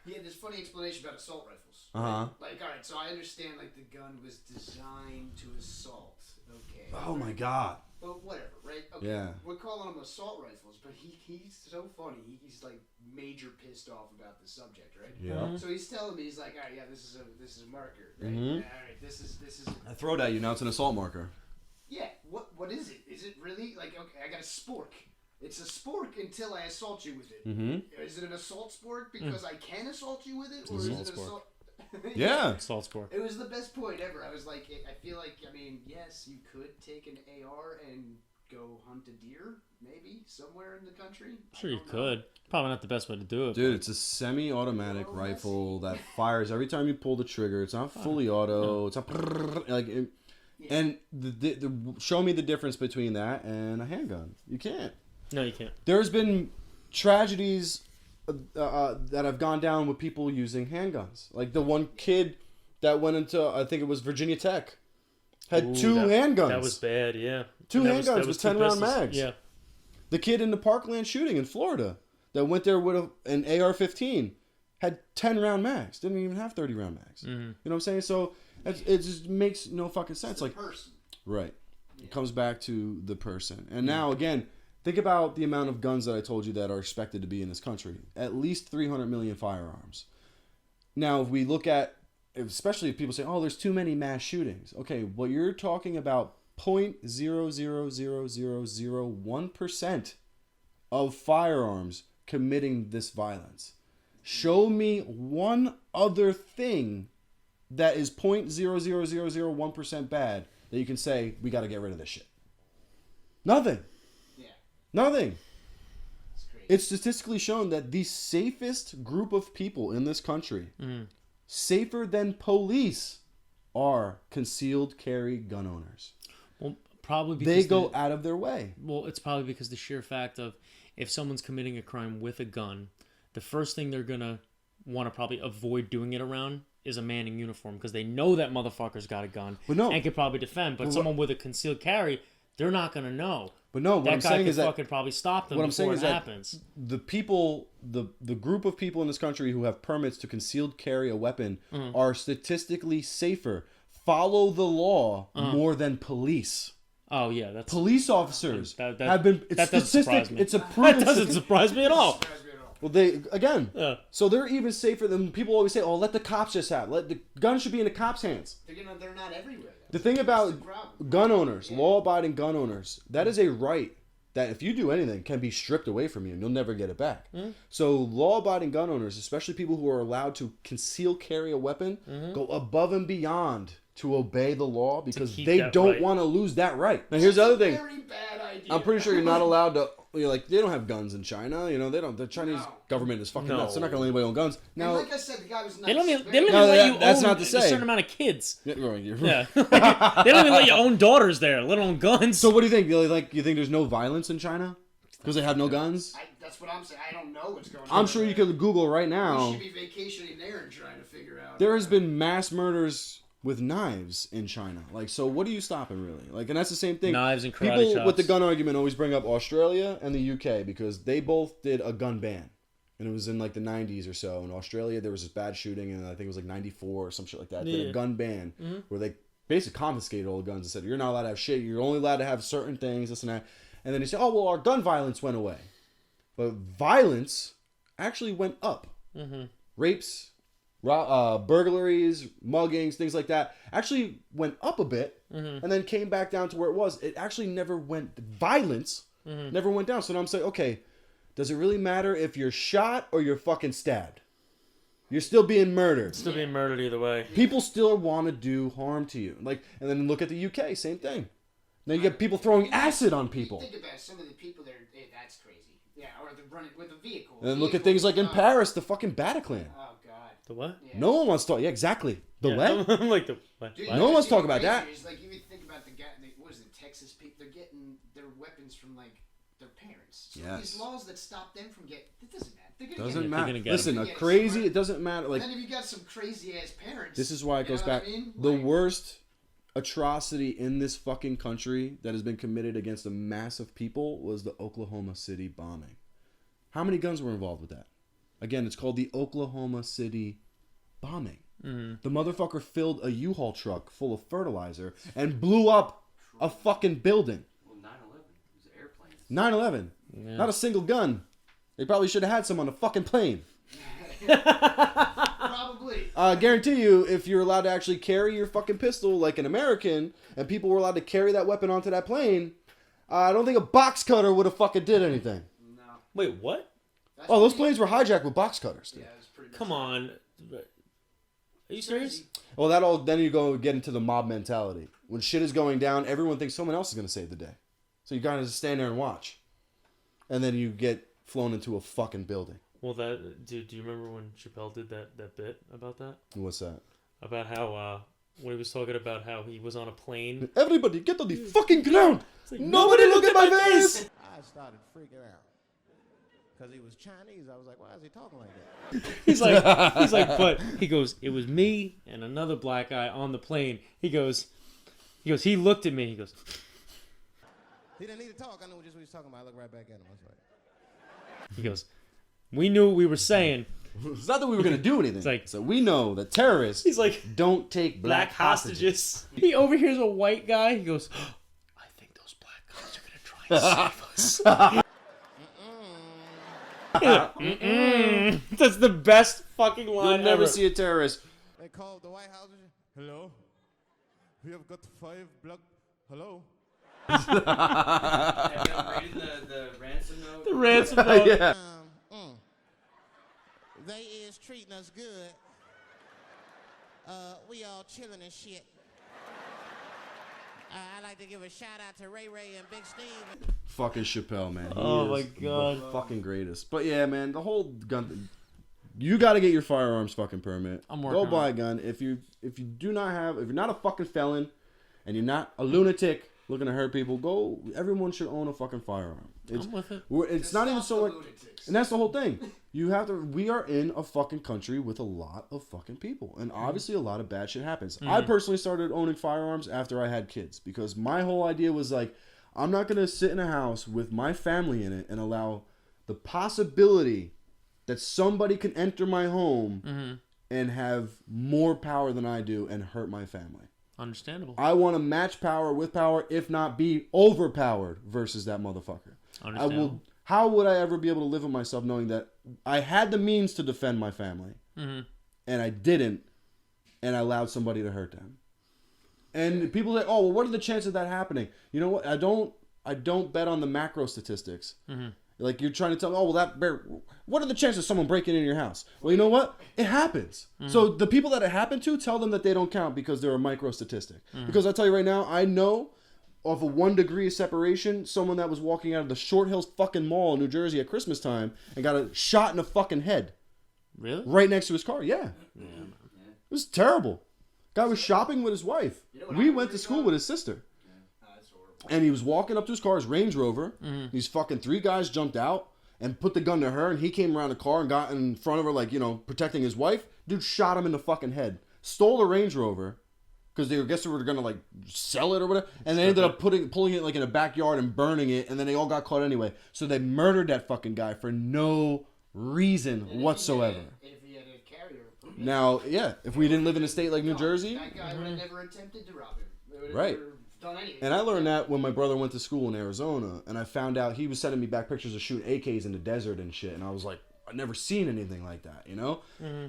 He had this funny explanation about assault rifles. Like, all right, so I understand, like, the gun was designed to assault. Okay. Oh, my God. But whatever, right? Okay. Yeah. We're calling them assault rifles, but he's so funny. He's like major pissed off about the subject, right? Yeah. So he's telling me, he's like, all right, yeah, this is a marker, right? All right, this is. I throw it at you, now it's an assault marker. Yeah, what is it? Is it really like, okay, I got a spork. It's a spork until I assault you with it. Mm-hmm. Is it an assault sport because I can assault you with it, or It's is an it an assault? Yeah. Salt sport. It was the best point ever. I was like, I feel like, I mean, yes, you could take an AR and go hunt a deer, maybe somewhere in the country. Sure, you could. Probably not the best way to do it. Dude, it's a semi-automatic rifle that fires every time you pull the trigger. It's not fully auto. It's not like, and show me the difference between that and a handgun. You can't. No, you can't. There's been tragedies that have gone down with people using handguns. Like the one kid that went into, I think it was Virginia Tech, had two handguns. That was bad, yeah. Two And handguns with 10-round mags. Yeah. The kid in the Parkland shooting in Florida that went there with an AR-15 had 10-round mags. Didn't even have 30-round mags. Mm-hmm. You know what I'm saying? So it just makes no fucking sense. It's like, person. right. It comes back to the person. And now, again, think about the amount of guns that I told you that are expected to be in this country. At least 300 million firearms. Now, if we look at, especially if people say, oh, there's too many mass shootings. Okay, well, you're talking about 0.00001% of firearms committing this violence. Show me one other thing that is 0.00001% bad that you can say, we got to get rid of this shit. Nothing. Yeah. Nothing. It's crazy. It's statistically shown that the safest group of people in this country, safer than police, are concealed carry gun owners. Well, probably because They go out of their way. Well, it's probably because the sheer fact of if someone's committing a crime with a gun, the first thing they're going to want to probably avoid doing it around is a man in uniform because they know that motherfucker's got a gun and can probably defend. But someone with a concealed carry, they're not going to know. But no, what that I'm guy saying could is that fucking probably stop them what I'm saying before is it that happens. the people, the group of people in this country who have permits to concealed carry a weapon are statistically safer. Follow the law more than police. Oh yeah, that's Police officers that have been. It's that doesn't surprise statistic. me. It's a proven. That doesn't surprise me at all. Well, they again. Yeah. So they're even safer than people always say. Oh, let the cops just have. Let the gun should be in the cops' hands. They're not everywhere. The thing about gun owners, law-abiding gun owners, that is a right that if you do anything can be stripped away from you and you'll never get it back. So law-abiding gun owners, especially people who are allowed to conceal carry a weapon, go above and beyond to obey the law because they don't want to lose that right. Now here's the other thing. Very bad idea. I'm pretty sure you're not allowed to. You're like, they don't have guns in China. You know, they don't. The Chinese government is fucking nuts. They're not gonna let anybody own guns. Now, like I said, the guy was nuts. They don't even No, let you that's own not to a say. certain amount of kids. yeah. Yeah, they don't even let you own daughters there, let alone guns. So what do you think? You think there's no violence in China because they have no guns? That's what I'm saying. I don't know what's going on. I'm sure you could Google right now. We should be vacationing there and trying to figure out. There has been mass murders with knives in China. Like, so what are you stopping really? Like, and that's the same thing. Knives and karate People chops. with the gun argument always bring up Australia and the UK because they both did a gun ban. And it was in like the 90s or so. In Australia, there was this bad shooting, and I think it was like 94 or some shit like that. They did a gun ban where they basically confiscated all the guns and said, you're not allowed to have shit. You're only allowed to have certain things, this and that. And then they said, oh, well, our gun violence went away. But violence actually went up. Rapes, burglaries, muggings, things like that actually went up a bit and then came back down to where it was. It actually never went, violence never went down. So now I'm saying, okay, does it really matter if you're shot or you're fucking stabbed? You're still being murdered. Still being murdered either way. People still want to do harm to you. Like, and then look at the UK, same thing. Now you get people throwing acid on people. Think about some of the people there. Hey, that's crazy. Yeah, or they're running with a vehicle. And then look at things like in Paris, the fucking Bataclan. Oh God. The what? Yeah. No one wants to talk. Yeah, exactly. The what? I'm like the what? Dude, No one wants to talk about that. It's like you would think about the guy. What is it? Texas people. They're getting their weapons from like their parents. So Yes. these laws that stop them from getting. It doesn't matter. They're gonna Doesn't get matter. gonna get Listen, them. a They're gonna crazy. get smart. It doesn't matter. Like, And then if you got some crazy ass parents. this is why it goes you know back. what I mean? The Like, worst atrocity in this fucking country that has been committed against a mass of people was the Oklahoma City bombing. How many guns were involved with that? Again, it's called the Oklahoma City bombing. The motherfucker filled a U-Haul truck full of fertilizer and blew up a fucking building. Well, 9/11 it was airplanes. 9/11. Not a single gun. They probably should have had some on a fucking plane. Probably. I guarantee you, if you're allowed to actually carry your fucking pistol like an American, and people were allowed to carry that weapon onto that plane, I don't think a box cutter would have fucking did anything. No. Wait, what? That's Oh, those pretty- planes were hijacked with box cutters, dude. Yeah, it was pretty. Come on. Are you serious? Well, then you go get into the mob mentality. When shit is going down, everyone thinks someone else is going to save the day. So you gotta just stand there and watch. And then you get flown into a fucking building. Well, do you remember when Chappelle did that bit about that? What's that? About how, when he was talking about how he was on a plane. Everybody get on the fucking ground! Like, Nobody look at my face! I started freaking out. Because he was Chinese. I was like, why is he talking like that? He's like, but he goes, it was me and another black guy on the plane. He goes, he looked at me. He goes, He didn't need to talk. I know just what he's talking about. I look right back at him. That's right. he goes, we knew what we were saying. It's not that we were gonna do anything. It's like- so we know that terrorists He's like, don't take black hostages. He overhears a white guy. He goes, I think those black guys are gonna try and save us. That's the best fucking line You'll never ever. see a terrorist. They called the White House. Hello? We have got 5 black... Hello? Have you reading the ransom note? The ransom note. Yeah. They is treating us good. We all chilling and shit. I'd like to give a shout out to Ray Ray and Big Steve. Fucking Chappelle, man. He Oh is my God. the fucking greatest. But yeah, man, the whole gun. You got to get your firearms fucking permit. I'm working Go buy on a gun. If you do not have, if you're not a fucking felon, and you're not a lunatic looking to hurt people, go. Everyone should own a fucking firearm. I'm with it. It's not even so much. Lunatics. And that's the whole thing. You have to. We are in a fucking country with a lot of fucking people, and obviously a lot of bad shit happens. I personally started owning firearms after I had kids because my whole idea was like, I'm not gonna sit in a house with my family in it and allow the possibility that somebody can enter my home and have more power than I do and hurt my family. Understandable. I want to match power with power, if not be overpowered versus that motherfucker. I will. How would I ever be able to live with myself knowing that I had the means to defend my family and I didn't, and I allowed somebody to hurt them? And people say, "Oh, well, what are the chances of that happening?" You know what? I don't bet on the macro statistics. Like you're trying to tell me, "Oh, well, what are the chances of someone breaking in your house?" Well, you know what? It happens. So the people that it happened to, tell them that they don't count because they're a micro statistic. Because I tell you right now, I know of a 1 degree of separation, someone that was walking out of the Short Hills fucking mall in New Jersey at Christmas time and got a shot in the fucking head Really? right next to his car. Yeah. It was terrible. Guy was shopping with his wife. You know what We I went to worry school about? with his sister. That's horrible. And he was walking up to his car, his Range Rover. These fucking 3 guys jumped out and put the gun to her, and he came around the car and got in front of her, like, you know, protecting his wife. Dude shot him in the fucking head. Stole the Range Rover because they were gonna like sell it or whatever, and they ended up pulling it like in a backyard and burning it, and then they all got caught anyway. So they murdered that fucking guy for no reason whatsoever. If he had a carrier. Now, yeah, if we didn't live in a state like New Jersey, That guy would have never attempted to rob him. They would have Right. never done anything. and I learned that when my brother went to school in Arizona, and I found out he was sending me back pictures of shooting AKs in the desert and shit, and I was like, I've never seen anything like that, you know?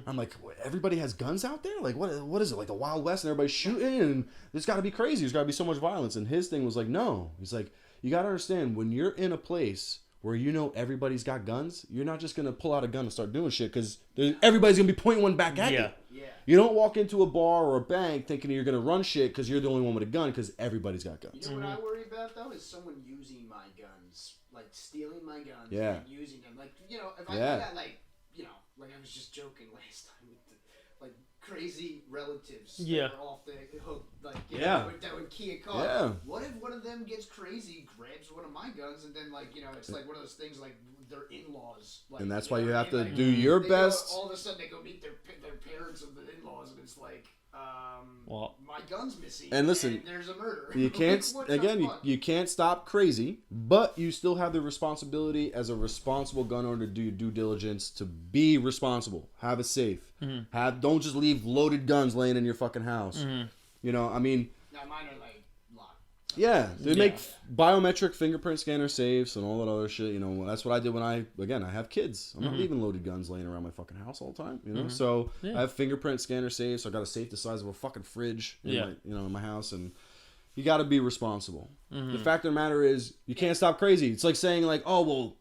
I'm like, what, everybody has guns out there? Like, what is it, like the Wild West and everybody's shooting? And there's got to be crazy. There's got to be so much violence. And his thing was like, no. He's like, you got to understand, when you're in a place where you know everybody's got guns, you're not just going to pull out a gun and start doing shit because everybody's going to be pointing one back at you. Yeah. You don't walk into a bar or a bank thinking you're going to run shit because you're the only one with a gun because everybody's got guns. You know what I worry about though is someone using my guns, like stealing my guns Yeah. and using them. Like, you know, if I Yeah. got like, you know, like I was just joking last time with the, like crazy relatives Yeah. that are off the hook, like you Yeah. know, that would key a car. Yeah. What if one of them gets crazy, grabs one of my guns, and then like, you know, it's like one of those things like their in-laws. Like, And that's you why know you what I have mean? to Like, do your they go- best. all of a sudden they go meet their parents of the in-laws, and it's like, Well- my gun's missing. And listen, there's a murder. You can't, Like, what the again, fuck? you can't stop crazy, but you still have the responsibility as a responsible gun owner to do your due diligence, to be responsible, have a safe, don't just leave loaded guns laying in your fucking house. You know, I mean, Now mine are like locked. Yeah, they Yeah. make biometric fingerprint scanner safes and all that other shit. You know, that's what I did when I have kids. I'm not leaving loaded guns laying around my fucking house all the time. You know, so Yeah. I have fingerprint scanner safes. I got a safe the size of a fucking fridge in Yeah. my, in my house, and you got to be responsible. The fact of the matter is, you can't stop crazy. It's like saying like, oh well,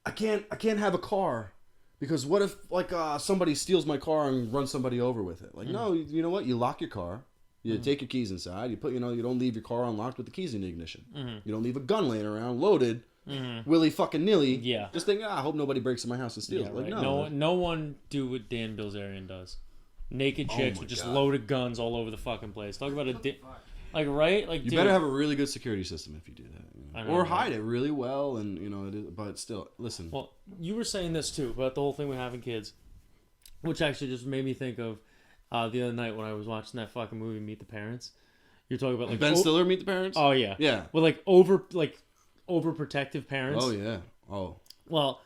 I can't have a car. Because what if like somebody steals my car and runs somebody over with it? Like no, you know what? You lock your car. You take your keys inside. You put, you don't leave your car unlocked with the keys in the ignition. You don't leave a gun laying around loaded, willy fucking nilly. Yeah. Just think, I hope nobody breaks in my house and steals. Yeah, Like right. No one do what Dan Bilzerian does. Naked chicks my with just God. loaded guns all over the fucking place. Talk about like right, like You dude, better have a really good security system if you do that, I know, or right? hide it really well, and it is, but still, listen. Well, you were saying this too about the whole thing with having kids, which actually just made me think of the other night when I was watching that fucking movie Meet the Parents. You're talking about like Ben Stiller, Meet the Parents. Oh yeah, Yeah. With like overprotective parents. Oh yeah. Oh. Well,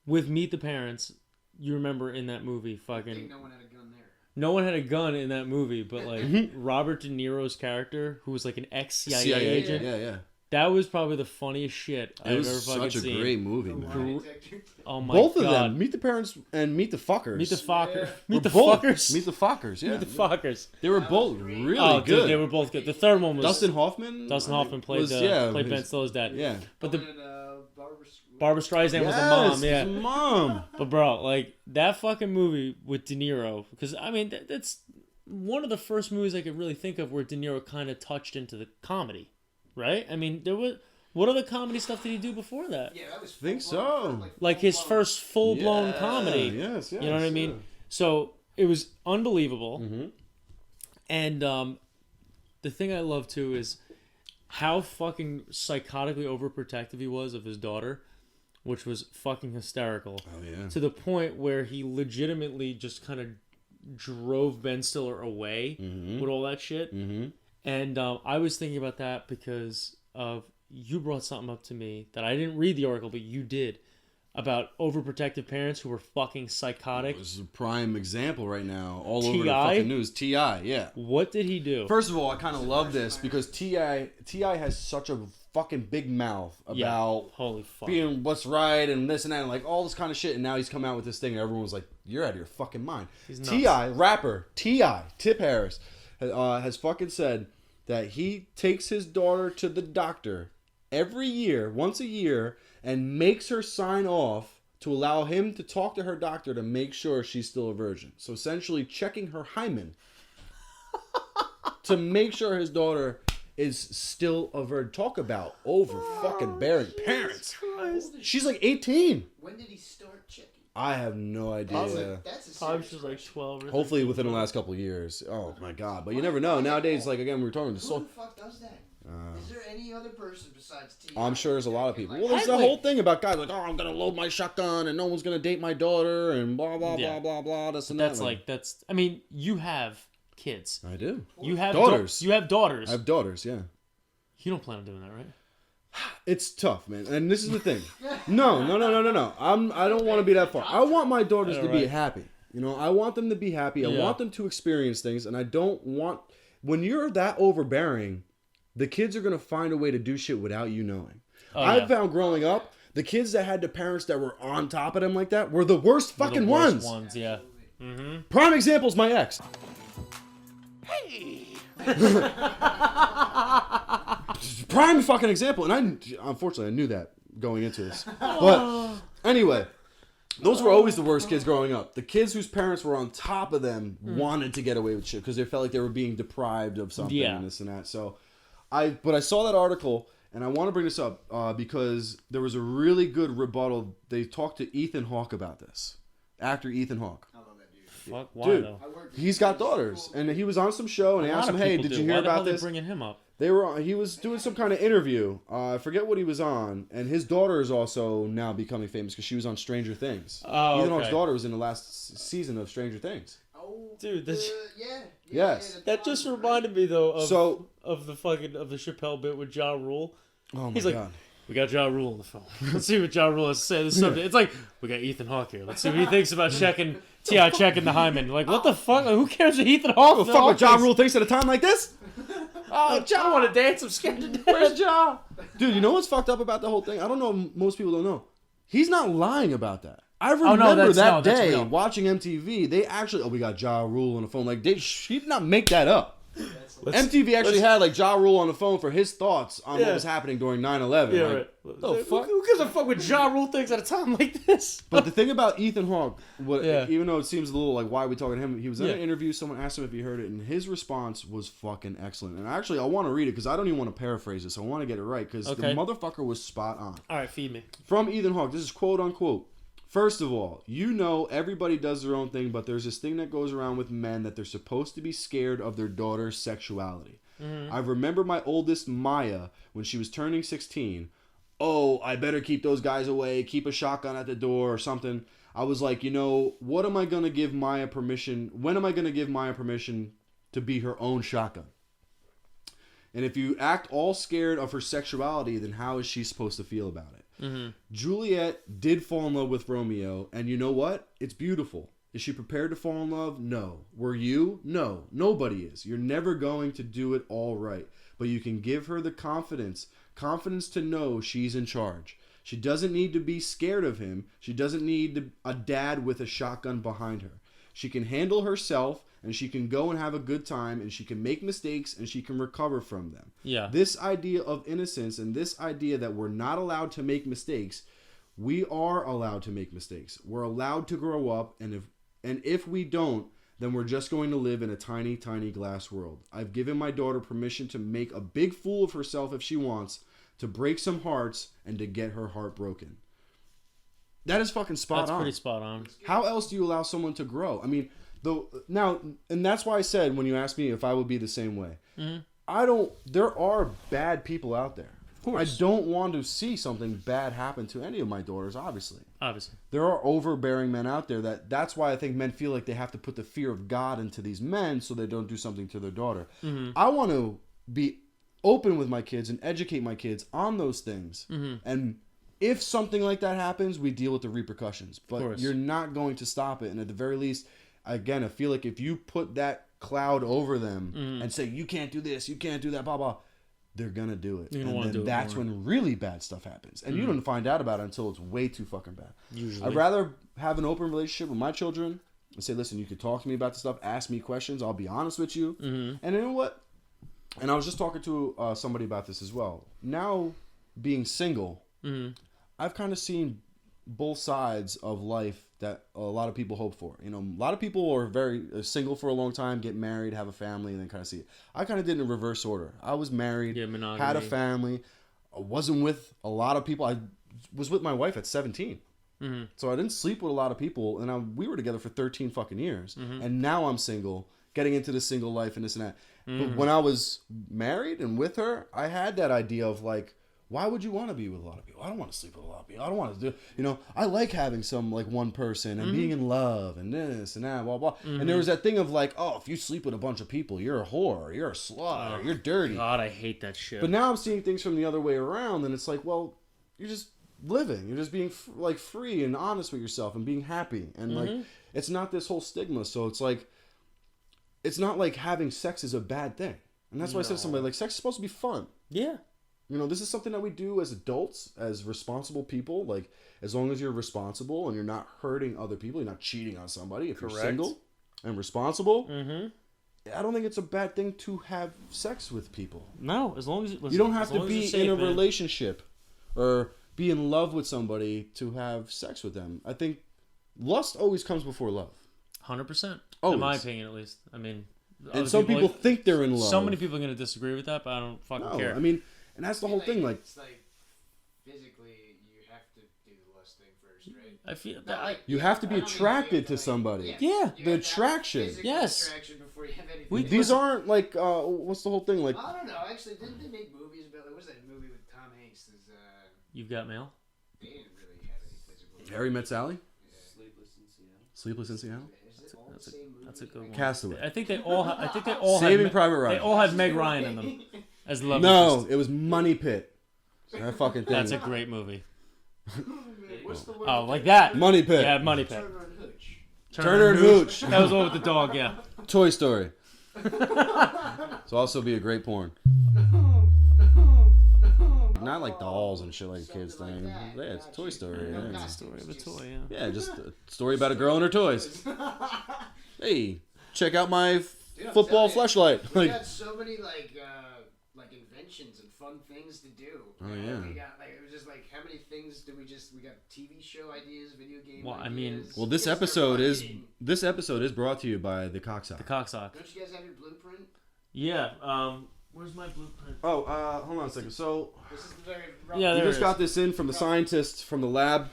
with Meet the Parents, you remember in that movie, fucking No one had a gun there. no one had a gun in that movie, but like Robert De Niro's character, who was like an ex-CIA agent, Yeah. that was probably the funniest shit It I've was ever fucking such a seen. great movie, man. Oh my Both god! of them, Meet the Parents and Meet the Fuckers. Meet the fucker. Yeah. Meet the were both- fuckers. Meet the Fuckers. Yeah. Meet the fuckers. They were both really Oh, good. dude, they were both good. The third one was Dustin Hoffman. Dustin I think, Hoffman played was- played Ben his- Stiller's dad. Yeah. But the Barbara Barbara Streisand was the mom. Yeah. his mom. But bro, like that fucking movie with De Niro, because I mean that's one of the first movies I could really think of where De Niro kind of touched into the comedy, right? I mean, there was what other comedy stuff did he do before that? Yeah, that was Think so. Like his first full blown Yeah, comedy. Yes. You know what I mean? So it was unbelievable. Mhm. And the thing I love too is how fucking psychotically overprotective he was of his daughter, which was fucking hysterical. Oh yeah. To the point where he legitimately just kind of drove Ben Stiller away with all that shit. Mm-hmm. And I was thinking about that because of you brought something up to me that I didn't read the article, but you did, about overprotective parents who were fucking psychotic. This is a prime example right now, all over the T.I.? fucking news. T.I. Yeah. What did he do? First of all, I kind of love this because T.I. has such a fucking big mouth about Holy fuck. being what's right and this and that and like all this kind of shit, and now he's come out with this thing and everyone was like, you're out of your fucking mind. He's nuts. T.I. rapper T.I. Tip Harris has fucking said that he takes his daughter to the doctor every year, once a year, and makes her sign off to allow him to talk to her doctor to make sure she's still a virgin. So essentially checking her hymen to make sure his daughter is still a virgin. Talk about over fucking bearing parents. She's like 18. When did he start checking? I have no idea. That's a Probably serious she was like 12 or Hopefully 13. within the last couple of years. Oh my god. But you never know. Nowadays, like again, we were talking to Who the fuck does that? Is there any other person besides T.I.? I'm sure there's a lot of people. Well, there's I the like- whole thing about guys like, oh, I'm gonna load my shotgun and no one's gonna date my daughter and blah blah Yeah. blah blah blah. This and That's that. like, that's, I mean, you have kids. I do. You have Daughters. You have daughters. I have daughters. Yeah. You don't plan on doing that, right? It's tough, man. And this is the thing. No. I don't want to be that far. I want my daughters to be right. happy. I want them to be happy. I Yeah. want them to experience things, and I don't want when you're that overbearing, the kids are gonna find a way to do shit without you knowing. Oh, I yeah. found growing up, the kids that had the parents that were on top of them like that were the worst They're fucking the worst ones. Yeah. Prime example is my ex. Prime fucking example, and unfortunately I knew that going into this. But anyway, those were always the worst kids growing up. The kids whose parents were on top of them wanted to get away with shit because they felt like they were being deprived of something Yeah. and this and that. So I saw that article and I want to bring this up because there was a really good rebuttal. They talked to Ethan Hawke about this. Actor Ethan Hawke. I love that dude. Fuck, why Dude, though? He's got daughters, and he was on some show, and they A lot asked him, of "Hey, people did do. you Why hear the hell about they this?" bringing him up? He was doing some kind of interview. I forget what he was on, and his daughter is also now becoming famous because she was on Stranger Things. Oh, Ethan Hawke's okay. daughter was in the last season of Stranger Things. Oh, Dude, that's- yeah. Yes. That just reminded me though of So- of the Chappelle bit with Ja Rule. Oh my He's like, god! we got Ja Rule on the phone. Let's see what Ja Rule has to say. This subject. It's like we got Ethan Hawke here. Let's see what he thinks about checking T.I. checking the hymen. Like what the fuck? Like, who cares what Ethan Hawke? What the fuck what John Rule thinks at a time like this? Oh, Ja, I want to dance. I'm scared to dance. Where's Ja? Dude, you know what's fucked up about the whole thing? I don't know. Most people don't know. He's not lying about that. I remember that day real. watching MTV. They actually, we got Ja Rule on the phone. Like, she did not make that up. MTV actually had like Ja Rule on the phone for his thoughts on what was happening during 9/11. Yeah, like, right. The fuck? Who gives a fuck with Ja Rule things at a time like this? But the thing about Ethan Hawke, even though it seems a little like why are we talking to him, he was in an interview. Someone asked him if he heard it, and his response was fucking excellent. And actually, I want to read it because I don't even want to paraphrase it. So I want to get it right because the motherfucker was spot on. All right, feed me. From Ethan Hawke, this is quote unquote. First of all, everybody does their own thing, but there's this thing that goes around with men that they're supposed to be scared of their daughter's sexuality. I remember my oldest, Maya, when she was turning 16. Oh, I better keep those guys away, keep a shotgun at the door or something. I was like, what am I going to give Maya permission? When am I going to give Maya permission to be her own shotgun? And if you act all scared of her sexuality, then how is she supposed to feel about it? Juliet did fall in love with Romeo, and you know what? It's beautiful. Is she prepared to fall in love? No. Were you? No. Nobody is. You're never going to do it all right. But you can give her the confidence to know she's in charge. She doesn't need to be scared of him. She doesn't need a dad with a shotgun behind her. She can handle herself, and she can go and have a good time, and she can make mistakes, and she can recover from them. Yeah. This idea of innocence and this idea that we're not allowed to make mistakes, we are allowed to make mistakes. We're allowed to grow up, and if we don't, then we're just going to live in a tiny, tiny glass world. I've given my daughter permission to make a big fool of herself if she wants, to break some hearts, and to get her heart broken. That is fucking spot on. That's pretty spot on. How else do you allow someone to grow? I mean, and that's why I said when you asked me if I would be the same way. There are bad people out there. Of course. I don't want to see something bad happen to any of my daughters, obviously. There are overbearing men out there that's why I think men feel like they have to put the fear of God into these men so they don't do something to their daughter. I want to be open with my kids and educate my kids on those things. And if something like that happens, we deal with the repercussions. But you're not going to stop it. And at the very least, again, I feel like if you put that cloud over them and say, you can't do this, you can't do that, blah, blah, they're going to do it. And then that's when really bad stuff happens. And you don't find out about it until it's way too fucking bad. Usually. I'd rather have an open relationship with my children and say, listen, you can talk to me about this stuff, ask me questions, I'll be honest with you. And you know what? And I was just talking to somebody about this as well. Now, being single, I've kind of seen both sides of life that a lot of people hope for. A lot of people are very single for a long time, get married, have a family, and then kind of see it. I kind of did it in reverse order. I was married, had a family, I wasn't with a lot of people. I was with my wife at 17. So I didn't sleep with a lot of people, and we were together for 13 fucking years. And now I'm single, getting into the single life and this and that. But when I was married and with her, I had that idea of like, why would you want to be with a lot of people? I don't want to sleep with a lot of people. I don't want to do, I like having some like one person and being in love and this and that, blah, blah. And there was that thing of like, oh, if you sleep with a bunch of people, you're a whore, you're a slut, you're dirty. God, I hate that shit. But now I'm seeing things from the other way around, and it's like, well, you're just living. You're just being like free and honest with yourself and being happy. And like, it's not this whole stigma. So it's like, it's not like having sex is a bad thing. And that's why I said to somebody, like, sex is supposed to be fun. Yeah. This is something that we do as adults, as responsible people. Like, as long as you're responsible and you're not hurting other people, you're not cheating on somebody. If you're single and responsible, I don't think it's a bad thing to have sex with people. No, as long as you don't have to be in a relationship or be in love with somebody to have sex with them. I think lust always comes before love. 100%. In my opinion, at least. I mean, and some people think they're in love. So many people are going to disagree with that, but I don't fucking care. I mean, and that's the whole thing. Like, it's like physically, you have to do the lust thing first, right? I feel that you have to be attracted to somebody. Yeah, the attraction. Yes. Attraction before you have anything. These aren't like what's the whole thing like? I don't know. Actually, didn't they make movies about? What was that movie with Tom Hanks? You've Got Mail. They didn't really have any physical. Harry Met Sally. Yeah. Sleepless in Seattle. That's a good one. Castaway. I think they all. Saving Private Ryan. They all have Meg Ryan in them as love. No, it was Money Pit. That fucking thing. That's a great movie. What's the word? Oh, like that. Money Pit. Yeah, Money Pit. Turner and Hooch. That was one with the dog. Yeah. Toy Story. So also be a great porn. not like dolls and shit like a kid's something thing. like that. Yeah, it's a Toy Gotcha. Story. No, Yeah, not It's a story of a just- toy, yeah. yeah, just a story about a girl and her toys. Hey, check out my Dude, I'm football telling fleshlight. We Like, got so many like inventions and fun things to do. Oh, You know, yeah. We got it was just like how many things do we got TV show ideas, video game Well, I ideas. mean- well, this Kids are episode is brought to you by the Cocksock. The cocksock. Don't you guys have your blueprint? Yeah. Where's my blueprint? Oh, hold on a second. So, This is the very Yeah, we there just it got is. this in from the scientists from the lab.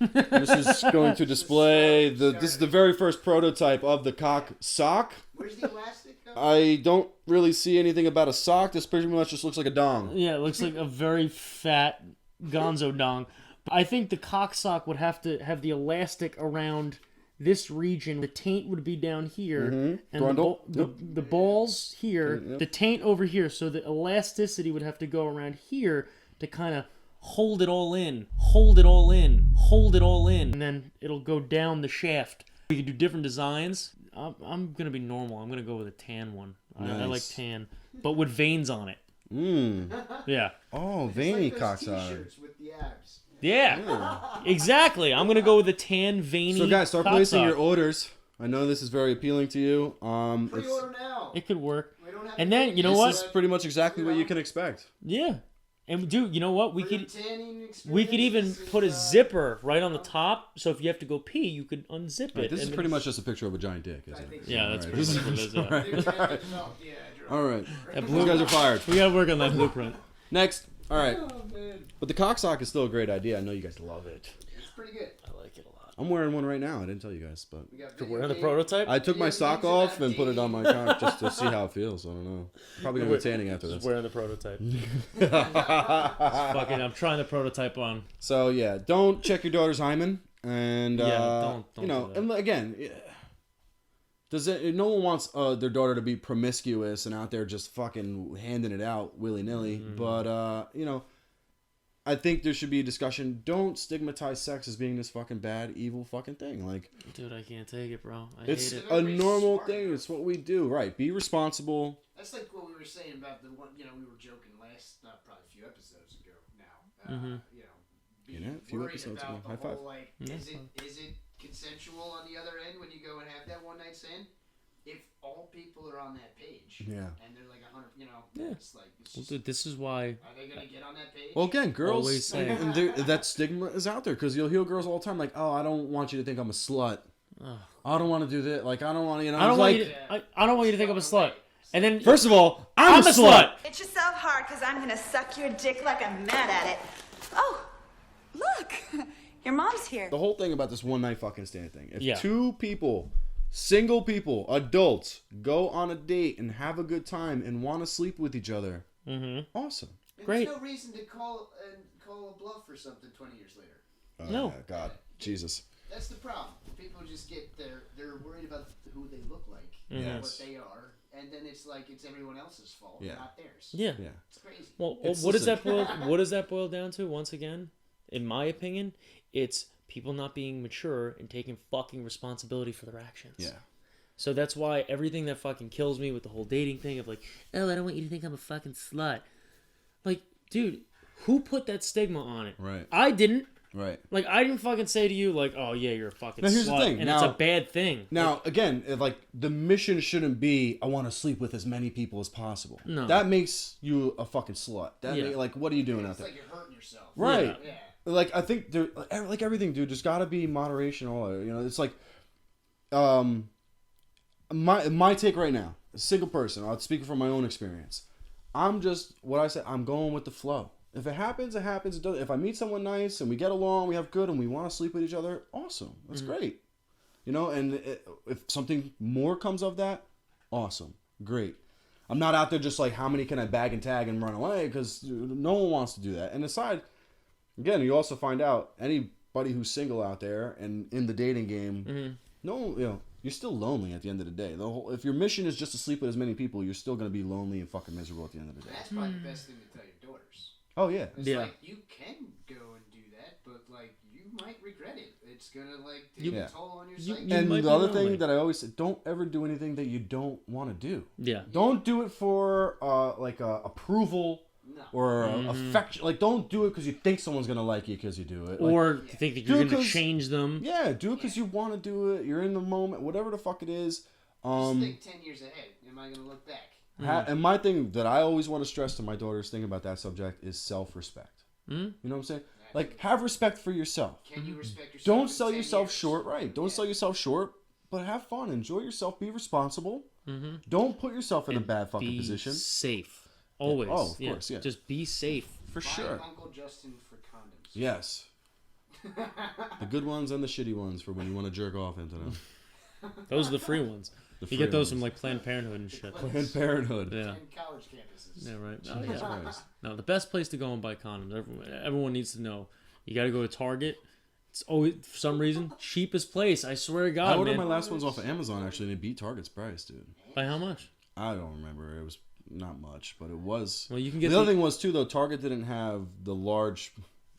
This is going to display this is the very first prototype of the cock sock. Where's the elastic though? I don't really see anything about a sock. This pretty much just looks like a dong. Yeah, it looks like a very fat gonzo dong. I think the cocksock would have to have the elastic around this region. The taint would be down here, and Grundle. the balls here, Yep. the taint over here. So the elasticity would have to go around here to kind of hold it all in, hold it all in, hold it all in, and then it'll go down the shaft. We could do different designs. I'm gonna be normal. I'm gonna go with a tan one. I like Nice. tan, but with veins on it. Yeah. Oh, It's veiny like those cocksock. T-shirts with the abs. Yeah, exactly. I'm gonna go with the tan, veiny. So guys, start placing cocksock. your orders. I know this is very appealing to you. Pre-order now. It could work. We don't have And to then, pay you know This what? is pretty much exactly what you can expect. Yeah, and dude, you know what? We For your could tanning we could even experiences put a and, zipper right on the top. So if you have to go pee, you could unzip Right, it. this is and pretty then- much just a picture of a giant dick, isn't think it? so. Yeah, that's Alright, pretty this much what it is. Yeah. alright. They're trying to melt, yeah, All right, That these guys are fired. We gotta work on that blueprint. Next, all right. Oh man, But the cocksock is still a great idea. I know you guys love it. it's pretty good. I like it a lot. I'm wearing one right now. I didn't tell you guys, but We got To video wear the game- prototype. I took my Video sock games off and and put it on my cock just to see how it feels. I don't know. Probably gonna go tanning after Just this. wearing the prototype. Fucking, I'm trying the prototype on. So yeah, don't check your daughter's hymen, and Yeah, don't you know. do that. And again, does it? No one wants their daughter to be promiscuous and out there just fucking handing it out willy nilly. Mm-hmm. But you know, I think there should be a discussion. Don't stigmatize sex as being this fucking bad, evil fucking thing. Like Dude, I can't take it, bro. I it's hate it. a Everybody's normal smart thing. enough. It's what we do. Right? Be responsible. That's like what we were saying about the one. You know, we were joking last, probably a few episodes ago now. Mm-hmm. You know, being You know, a few worried episodes about ago. the High five. whole, like, Yeah. is it consensual on the other end when you go and have that one night stand? If all people are on that page, Yeah. and they're like 100, you know, Yeah. it's like, it's Well, just, dude, this is why. are they gonna get on that page? Well, again, girls, Always say. and that stigma is out there because you'll hear girls all the time like, "Oh, I don't want you to think I'm a slut. Ugh. I don't want to do that. Like, I don't want to." You know, I don't it's want like, you. To, I don't want you to think I'm a slut. And then first of all, I'm a slut. Hit yourself hard, because I'm going to suck your dick like I'm mad at it. Oh, look. Your mom's here. The whole thing about this one night fucking stand thing. If Yeah. two people, single people, adults, go on a date and have a good time and want to sleep with each other, awesome. And great. There's no reason to call a bluff or something 20 years later. No. yeah, God, Jesus. That's the problem. People just get they're worried about who they look like, Yes. what they are, and then it's like it's everyone else's fault, Yeah. not theirs. yeah. Yeah. It's crazy. Well, It's what does so that boil? What does that boil down to? Once again, in my opinion, it's people not being mature and taking fucking responsibility for their actions. Yeah. So that's why everything that fucking kills me with the whole dating thing of like, oh, I don't want you to think I'm a fucking slut. Like, dude, who put that stigma on it? Right. I didn't. Right. Like, I didn't fucking say to you, like, oh, yeah, you're a fucking Now, slut. here's the thing. And Now- it's a bad thing. Now, again, like the mission shouldn't be I want to sleep with as many people as possible. No. That makes you a fucking slut. That Yeah. like, what are you doing out It's there? like you're hurting yourself. Right. Yeah. Like I think there, like everything, dude. There's got to be moderation. All you know, it's like, my take right now, a single person. I'm speaking from my own experience. I'm just what I said. I'm going with the flow. If it happens, it happens. It doesn't. If I meet someone nice and we get along, we have good, and we want to sleep with each other, awesome. That's great. You know, and if something more comes of that, awesome, great. I'm not out there just like how many can I bag and tag and run away because no one wants to do that. And aside. Again, you also find out anybody who's single out there and in the dating game, no, you know, you're still lonely at the end of the day. If your mission is just to sleep with as many people, you're still gonna be lonely and fucking miserable at the end of the day. That's probably the best thing to tell your daughters. Oh yeah, It's Yeah. like you can go and do that, but like you might regret it. It's gonna like take Yeah. a toll on your You- psyche. you and might the be other lonely. thing that I always say, don't ever do anything that you don't want to do. Yeah. Don't do it for like approval or affection. Like, don't do it because you think someone's gonna like you because you do it. Or you think that you're do it going to change them. Yeah, do it because you want to do it. You're in the moment, whatever the fuck it is. Just think 10 years ahead. Am I gonna look back? And my thing that I always want to stress to my daughters thinking about that subject is self-respect. You know what I'm saying? Like, have respect for yourself. Can you respect yourself? Don't in sell 10 yourself years? short, right? Don't sell yourself short, but have fun. Enjoy yourself. Be responsible. Don't put yourself in a bad fucking position. Safe. Always. Oh, of course, yeah. Just be safe. For sure. Uncle Justin for condoms. Yes. The good ones and the shitty ones for when you want to jerk off into them. Those are the free ones. The You free get those ones. from like Planned Parenthood and shit. Planned Parenthood. Yeah. And college campuses. Yeah, right. Oh, Jesus yeah. Christ. No, the best place to go and buy condoms. Everyone needs to know. You got to go to Target. It's always, for some reason, cheapest place. I swear to God, I ordered man. my last ones off of Amazon, actually, and it beat Target's price, dude. By how much? I don't remember. It was not much, but it was. Well, you can get the other thing was, too, though, Target didn't have the large...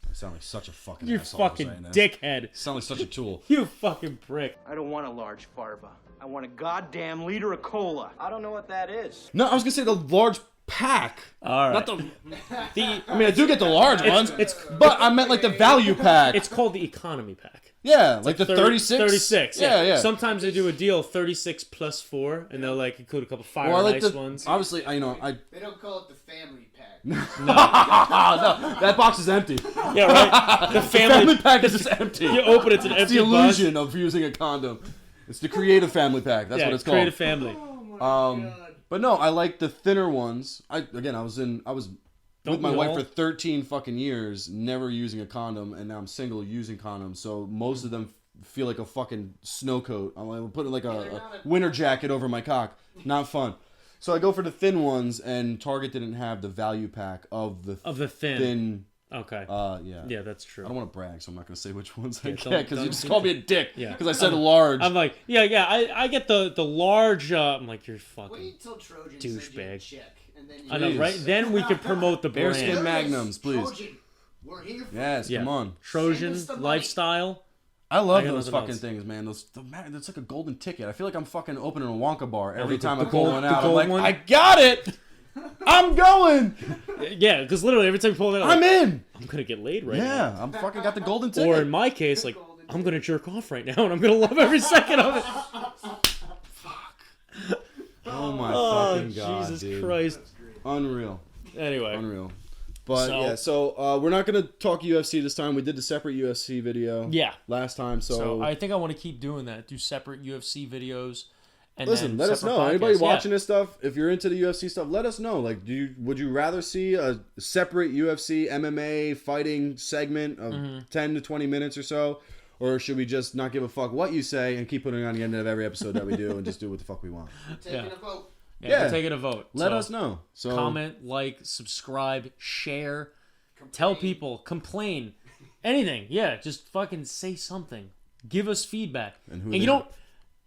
I sound like such a fucking You asshole fucking saying this. dickhead. I sound like such a tool. You fucking prick. I don't want a large farva. I want a goddamn liter of cola. I don't know what that is. No, I was going to say the large pack. All right. Not the... I mean, I do get the large ones, but I meant like the value pack. It's called the economy pack. Yeah, like the 30 36? 36. Yeah, yeah. Sometimes they do a deal 36 plus 4, and they'll like include a couple fire Or I like nice the, ones. obviously, They don't call it the family pack. no, that box is empty. Yeah, right. The Family pack is just empty. You open it, it's an It's empty the box. illusion of using a condom. It's the creative family pack. That's Yeah, what it's called. creative family. But no, I like the thinner ones. I was with my we wife all? for 13 fucking years, never using a condom, and now I'm single using condoms. So most of them feel like a fucking snow coat. I'm like putting like a winter jacket over my cock. Not fun. So I go for the thin ones, and Target didn't have the value pack of the thin. Okay. Yeah. Yeah, that's true. I don't want to brag, so I'm not going to say which ones I Yeah, get because don't you just do called me that. a dick. Yeah. Because I said large. I'm like, yeah. I get the large. I'm like, you're fucking. Wait till Trojan sends you a douchebag. check, and then you I know, Please. right? Then we can promote the brand. Bearskin Magnums, please. Trojan, we're here for Yes, Yeah. come on. Trojan Send us the money. lifestyle. I love I got those nothing fucking else. things, man. It's like a golden ticket. I feel like I'm fucking opening a Wonka bar every the- time the I pull gold- one the out. I'm gold like, one? I got it. I'm going. Yeah, because literally every time you pull it out, I'm in. I'm gonna get laid right now. Yeah, I'm fucking got the golden ticket. Or in my case, like I'm gonna jerk off right now, and I'm gonna love every second of it. oh my Oh fucking god, Jesus dude. Christ! Unreal, Anyway, unreal. But So- yeah, so we're not gonna talk UFC this time. We did the separate UFC video. Yeah. Last time, so I think I want to keep doing that. Do separate UFC videos. And listen, then let us separate know. Anybody podcasts. Yeah. watching this stuff, if you're into the UFC stuff, let us know. Like, would you rather see a separate UFC MMA fighting segment of 10 to 20 minutes or so, or should we just not give a fuck what you say and keep putting it on the end of every episode that we do and just do what the fuck we want? taking Yeah. a vote. Yeah, Yeah. we're taking a vote. Let So, us know. So comment, like, subscribe, share, tell people, complain, anything. Yeah, just fucking say something. Give us feedback. And who you they- don't.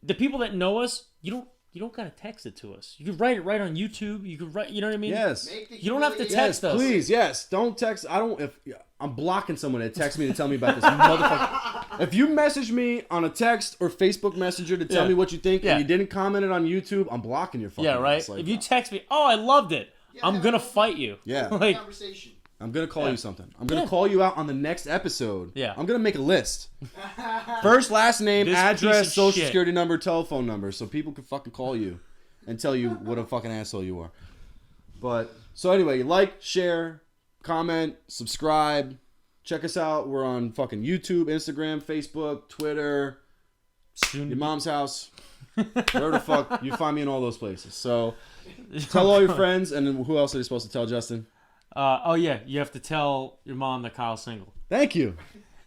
The people that know us, you don't gotta text it to us. You could write it right on YouTube. You could write. You know what I mean? Yes. Make the You don't have to humiliation- text us. Please, yes. Don't text. I don't. If I'm blocking someone that texts me to tell me about this motherfucker. If you message me on a text or Facebook Messenger to tell Yeah. me what you think Yeah. and you didn't comment it on YouTube, I'm blocking your fucking Yeah, right. ass. Like, If you text me, oh, I loved it. I'm gonna fight you. Yeah. like Conversation. I'm gonna call Yeah. you something. I'm gonna Yeah. call you out on the next episode. Yeah. I'm gonna make a list. First, last name, This piece address, of social shit. security number, telephone number, so people can fucking call you and tell you what a fucking asshole you are. But so anyway, like, share, comment, subscribe. Check us out. We're on fucking YouTube, Instagram, Facebook, Twitter, soon. your mom's house. Wherever the fuck you find me in all those places. So tell all your friends, and then who else are you supposed to tell, Justin? Oh yeah, you have to tell your mom that Kyle's single. Thank you.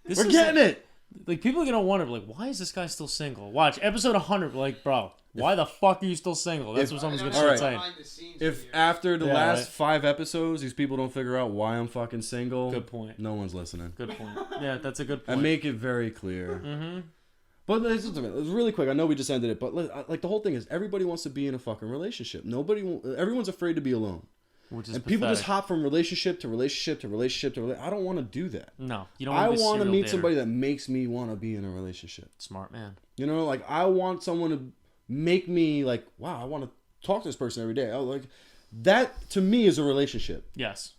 This We're is getting it. Like people are gonna wonder, like, why is this guy still single? Watch episode 100. Like, bro, why the fuck are you still single? That's what someone's gonna All right. start saying. Behind the scenes If here. after the Yeah, last right. 5 episodes, these people don't figure out why I'm fucking single, Good point. no one's listening. Good point. Yeah, that's a good I point. make it very clear. Mm-hmm. But it's really quick. I know we just ended it, but like the whole thing is everybody wants to be in a fucking relationship. Everyone's afraid to be alone. Which is And people just pathetic. hop from relationship to relationship to relationship to relationship. I don't want to do that. No, you don't. I want want to to meet somebody that makes me want to be in a relationship. Smart man. You know, like I want someone to make me like, wow, I want to talk to this person every day. Oh, like that to me is a relationship. Yes.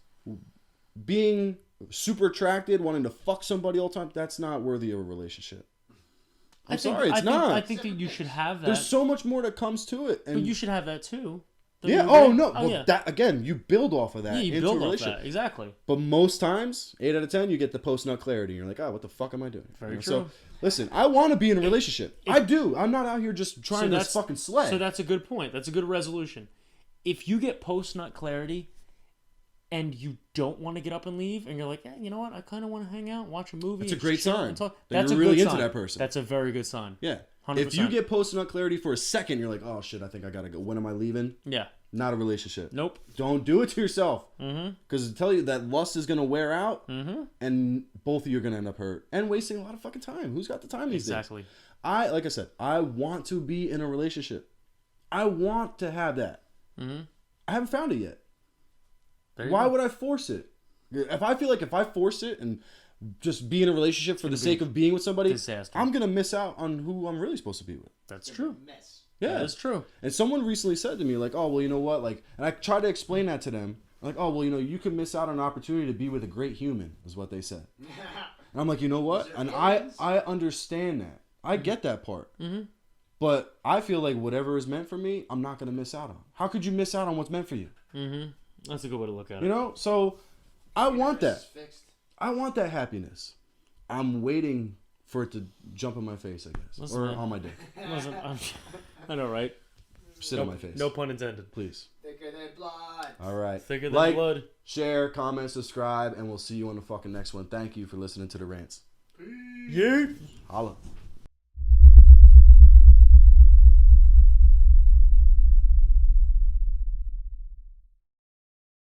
being super attracted, wanting to fuck somebody all the time, that's not worthy of a relationship. I'm sorry, it's not. I think that you should have that. There's so much more that comes to it. And but you should have that too. Don't yeah. you Oh agree? no. Oh, Well, yeah. that again, you build off of that. Yeah, you into build a off relationship. that. Exactly. But most times, 8 out of 10, you get the post-nut clarity. You're like, oh, what the fuck am I doing? Very So true. listen, I want to be in a relationship. I do. I'm not out here just trying to fucking slay. So that's a good point. That's a good resolution. If you get post-nut clarity and you don't want to get up and leave, and you're like, you know what? I kind of want to hang out, watch a movie. That's a and great chill sign and talk. that That's you're a really good into sign. that person. That's a very good sign. Yeah. 100%. If you get post-nut clarity for a second, you're like, oh shit, I think I gotta go. When am I leaving? Yeah. Not a relationship. Nope. Don't do it to yourself. Because I tell you that lust is gonna wear out, and both of you are gonna end up hurt and wasting a lot of fucking time. Who's got the time these days? Exactly. Like I said, I want to be in a relationship. I want to have that. I haven't found it yet. Why would I force it? If I feel like if I force it and just be in a relationship for the sake of being with somebody, disaster. I'm gonna miss out on who I'm really supposed to be with. That's true. Mess. Yeah, That's true. And someone recently said to me, like, oh, well, you know what? Like, and I tried to explain that to them. Like, oh, well, you know, you could miss out on an opportunity to be with a great human, is what they said. And I'm like, you know what? And I understand that. I get that part. But I feel like whatever is meant for me, I'm not going to miss out on. How could you miss out on what's meant for you? That's a good way to look at it. You know? So I want that. Fixed. I want that happiness. I'm waiting for it to jump in my face, I guess. Listen, or man. on my dick. Listen, I know, right? Sit on my face. No pun intended. Please. Thicker than blood. All right. Thicker than like, blood. Share, comment, subscribe, and we'll see you on the fucking next one. Thank you for listening to the rants. Yeah. Holla.